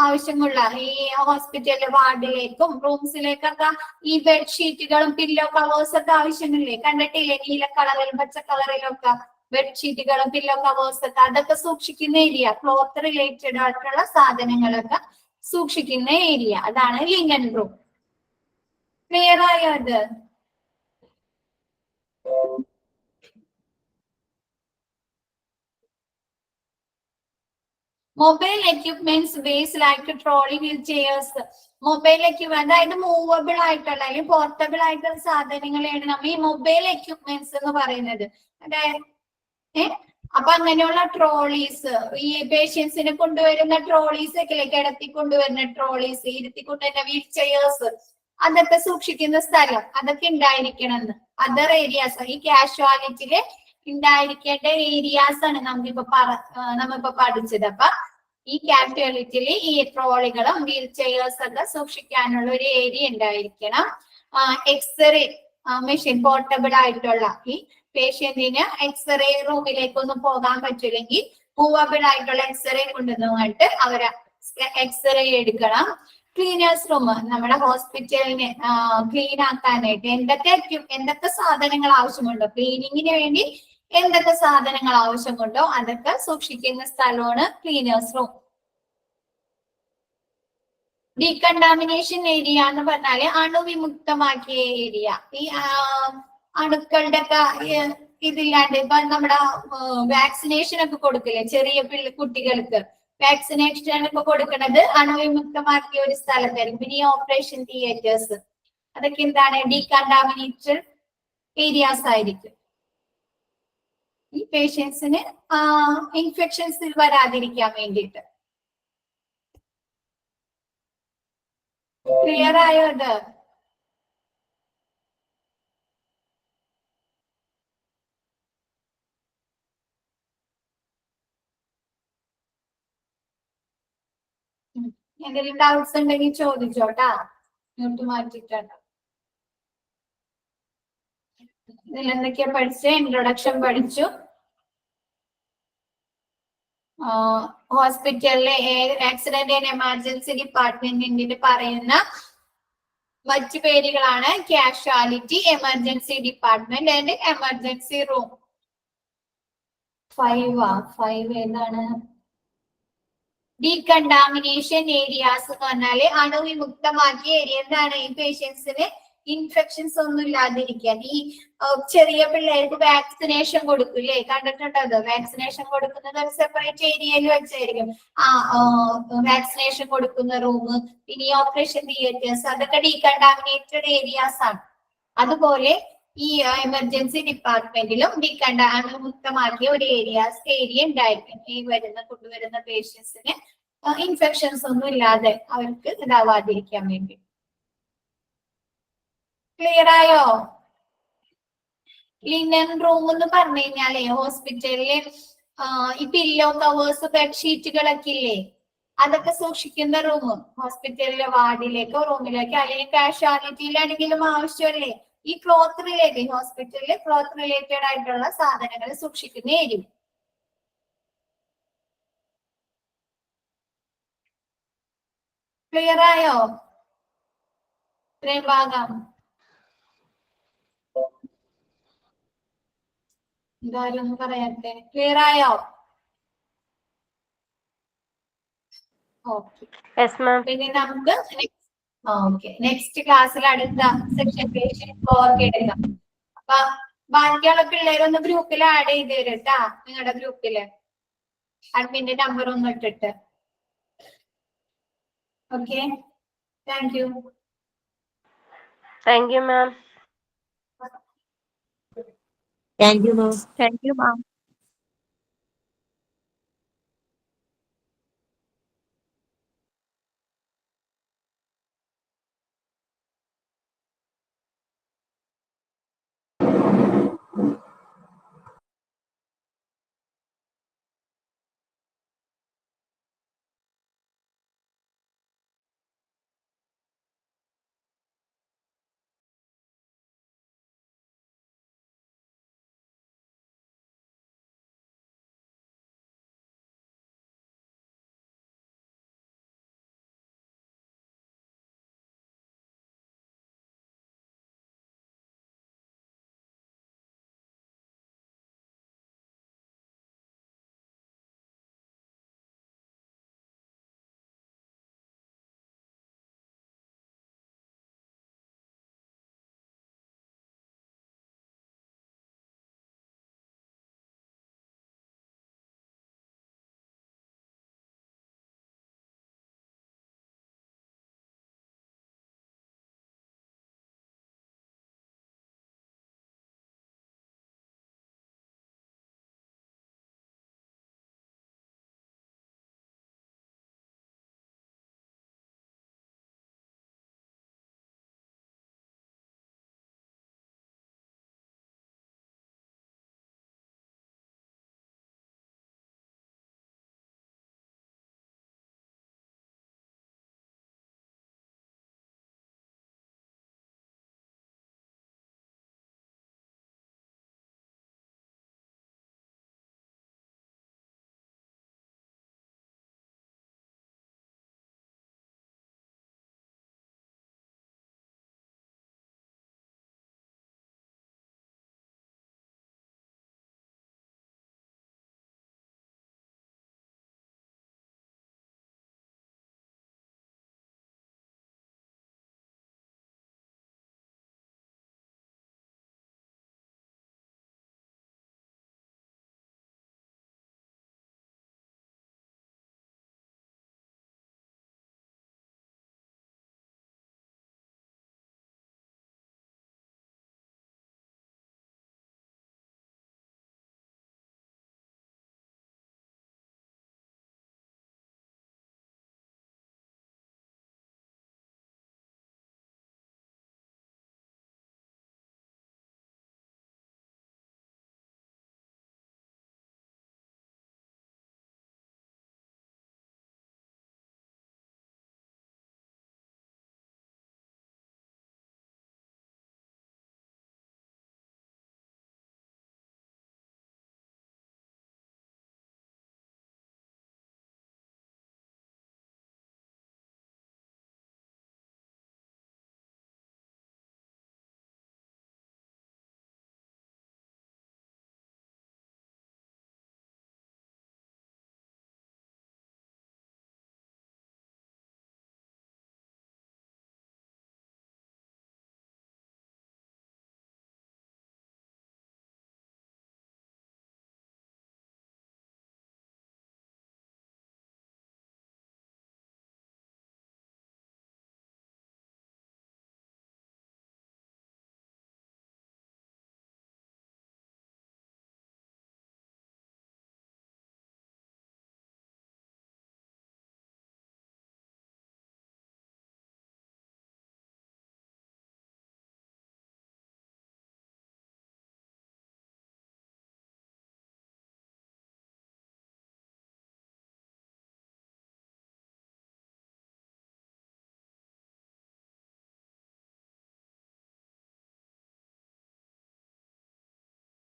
ആവശ്യമുള്ള ഈ ഹോസ്പിറ്റലിലെ വാർഡിലേക്കും റൂംസിലേക്കൊക്കെ ഈ ബെഡ്ഷീറ്റുകളും പില്ലോ കവേഴ്സ് ഒക്കെ ആവശ്യമില്ലേ, കണ്ടിട്ടില്ലേ? നീല കളറിലും പച്ച കളറിലും ഒക്കെ ബെഡ്ഷീറ്റുകളും പില്ലോ കവേഴ്സ് ഒക്കെ, അതൊക്കെ സൂക്ഷിക്കുന്ന ഏരിയ. ക്ലോത്ത് റിലേറ്റഡ് ആയിട്ടുള്ള സാധനങ്ങളൊക്കെ സൂക്ഷിക്കുന്ന ഏരിയ, അതാണ് ലിനൻ റൂം. ക്ലിയർ ആയോ? അത് mobile equipments base like trolley wheel chairs. Mobile equipment അതായത് മൂവബിൾ ആയിട്ടുള്ള അല്ലെങ്കിൽ പോർട്ടബിൾ ആയിട്ടുള്ള സാധനങ്ങളെയാണ് നമ്മൾ ഈ മൊബൈൽ എക്യുപ്മെന്റ്സ് എന്ന് പറയുന്നത്. അതായത് അപ്പൊ അങ്ങനെയുള്ള ട്രോളീസ്, ഈ പേഷ്യൻസിനെ കൊണ്ടുവരുന്ന ട്രോളീസ് ഒക്കെ കിടത്തി കൊണ്ടുവരുന്ന ട്രോളീസ്, ഇരുത്തി കൊണ്ടുവരുന്ന വീൽ ചെയേഴ്സ്, അതൊക്കെ സൂക്ഷിക്കുന്ന സ്ഥലം അതൊക്കെ ഉണ്ടായിരിക്കണം. അതർ ഏരിയാസ്, ഈ കാഷ്വാലിറ്റിയില് ഉണ്ടായിരിക്കേണ്ട ഏരിയാസ് ആണ് നമ്മിപ്പോ പഠിച്ചത്. അപ്പൊ ഈ കാഷ്വാലിറ്റിയിൽ ഈ ട്രോളികളും വീൽ ചെയേഴ്സ് ഒക്കെ സൂക്ഷിക്കാനുള്ള ഒരു ഏരിയ ഉണ്ടായിരിക്കണം. എക്സ്റേ മെഷീൻ, പോർട്ടബിൾ ആയിട്ടുള്ള, ഈ പേഷ്യന്റിന് എക്സ്റേ റൂമിലേക്കൊന്നും പോകാൻ പറ്റില്ലെങ്കിൽ മൂവബിൾ ആയിട്ടുള്ള എക്സ്റേ കൊണ്ടുവന്നിട്ട് അവരെ എക്സ്റേ എടുക്കണം. ക്ലീനേഴ്സ് റൂം, നമ്മുടെ ഹോസ്പിറ്റലിനെ ക്ലീൻ ആക്കാനായിട്ട് എന്തൊക്കെ സാധനങ്ങൾ ആവശ്യമുണ്ടോ, ക്ലീനിങ്ങിന് വേണ്ടി എന്തൊക്കെ സാധനങ്ങൾ ആവശ്യമുണ്ടോ അതൊക്കെ സൂക്ഷിക്കുന്ന സ്ഥലമാണ് ക്ലീനേഴ്സ് റൂം. ഡീകണ്ടാമിനേഷൻ ഏരിയ എന്ന് പറഞ്ഞാല് അണുവിമുക്തമാക്കിയ ഏരിയ. ഈ അണുക്കളുടെ ഒക്കെ ഇതില്ലാണ്ട് ഇപ്പൊ നമ്മുടെ വാക്സിനേഷൻ ഒക്കെ കൊടുക്കില്ലേ ചെറിയ കുട്ടികൾക്ക്, വാക്സിനേഷൻ ഒക്കെ കൊടുക്കുന്നത് അണുവിമുക്തമാക്കിയ ഒരു സ്ഥലത്തായിരിക്കും. പിന്നെ ഈ ഓപ്പറേഷൻ തിയേറ്റേഴ്സ് അതൊക്കെ എന്താണ്, ഡീകണ്ടാമിനേറ്റഡ് ഏരിയാസ് ആയിരിക്കും. ഈ പേഷ്യൻസിന് ഇൻഫെക്ഷൻസ് വരാതിരിക്കാൻ വേണ്ടിയിട്ട്. ക്ലിയർ ആയോ അത്? എന്തെങ്കിലും ഡൗട്ട്സ് ഉണ്ടെങ്കിൽ ചോദിച്ചോട്ടാ, മ്യൂട്ട് മാറ്റിട്ടുണ്ട്. ഇതിൽ എന്തൊക്കെയാ പഠിച്ചത്? ഇൻട്രൊഡക്ഷൻ പഠിച്ചു. ഹോസ്പിറ്റലിലെ ആക്സിഡന്റ് ആൻഡ് എമർജൻസി ഡിപ്പാർട്ട്മെന്റിന്റെ പറയുന്ന മറ്റു പേരുകളാണ് casualty, emergency department and emergency room. 5 ഏതാണ്? ഡീകണ്ടാമിനേഷൻ ഏരിയാസ് എന്ന് പറഞ്ഞാല് അണുവിമുക്തമാക്കിയ ഏരിയ. എന്താണ്, ഈ പേഷ്യൻസിന് ഇൻഫെക്ഷൻസ് ഒന്നും ഇല്ലാതിരിക്കാൻ. ഈ ചെറിയ പിള്ളേർക്ക് വാക്സിനേഷൻ കൊടുക്കില്ലേ, കണ്ടിട്ടുണ്ടോ? അത് വാക്സിനേഷൻ കൊടുക്കുന്നത് ഒരു സെപ്പറേറ്റ് ഏരിയയിൽ വെച്ചായിരിക്കും. വാക്സിനേഷൻ കൊടുക്കുന്ന റൂം, പിന്നെ ഈ ഓപ്പറേഷൻ തിയേറ്റേഴ്സ് അതൊക്കെ ഡീകണ്ടാമിനേറ്റഡ് ഏരിയാസ് ആണ്. അതുപോലെ ഈ എമർജൻസി ഡിപ്പാർട്ട്മെന്റിലും അണുമുക്തമാക്കിയ ഒരു ഏരിയ ഉണ്ടായിരിക്കും. ഈ കൊണ്ടുവരുന്ന പേഷ്യൻസിന് ഇൻഫെക്ഷൻസ് ഒന്നും ഇല്ലാതെ അവർക്ക് ഇതാവാതിരിക്കാൻ വേണ്ടി. ക്ലിയർ ആയോ? ലിനൻ റൂം എന്ന് പറഞ്ഞു കഴിഞ്ഞാലേ ഹോസ്പിറ്റലില് ഈ പില്ലോ കവേഴ്സ്, ബെഡ്ഷീറ്റുകളൊക്കെ ഇല്ലേ, അതൊക്കെ സൂക്ഷിക്കുന്ന റൂം. ഹോസ്പിറ്റലിലെ വാർഡിലേക്കോ റൂമിലേക്കോ അല്ലെങ്കിൽ കാഷ്വാലിറ്റിയിലാണെങ്കിലും ആവശ്യമല്ലേ ഈ ക്ലോത്ത് റിലേറ്റഡ്, ഹോസ്പിറ്റലില് ക്ലോത്ത് റിലേറ്റഡ് ആയിട്ടുള്ള സാധനങ്ങൾ സൂക്ഷിക്കുന്ന ഏരിയ. ക്ലിയർ ആയോ? ഇത്രയും ഭാഗം എന്തായാലും ഒന്ന് പറയാത്തെ. ക്ലിയർ ആയോ? ഓക്കെ. പിന്നെ നമുക്ക് നെക്സ്റ്റ് ക്ലാസ്സിൽ അടുത്ത സെക്ഷൻ പേഷ്യന്റ് 4 എടുക്കാം. അപ്പൊ ബാക്കിയുള്ള പിള്ളേരൊന്ന് ഗ്രൂപ്പിൽ ആഡ് ചെയ്ത് തരും കേട്ടാ, നിങ്ങളുടെ ഗ്രൂപ്പില് അഡ്മിന്റെ നമ്പർ ഒന്ന് ഇട്ടിട്ട്. Okay, thank you. Thank you ma'am. Thank you, ma'am. Thank you, ma'am.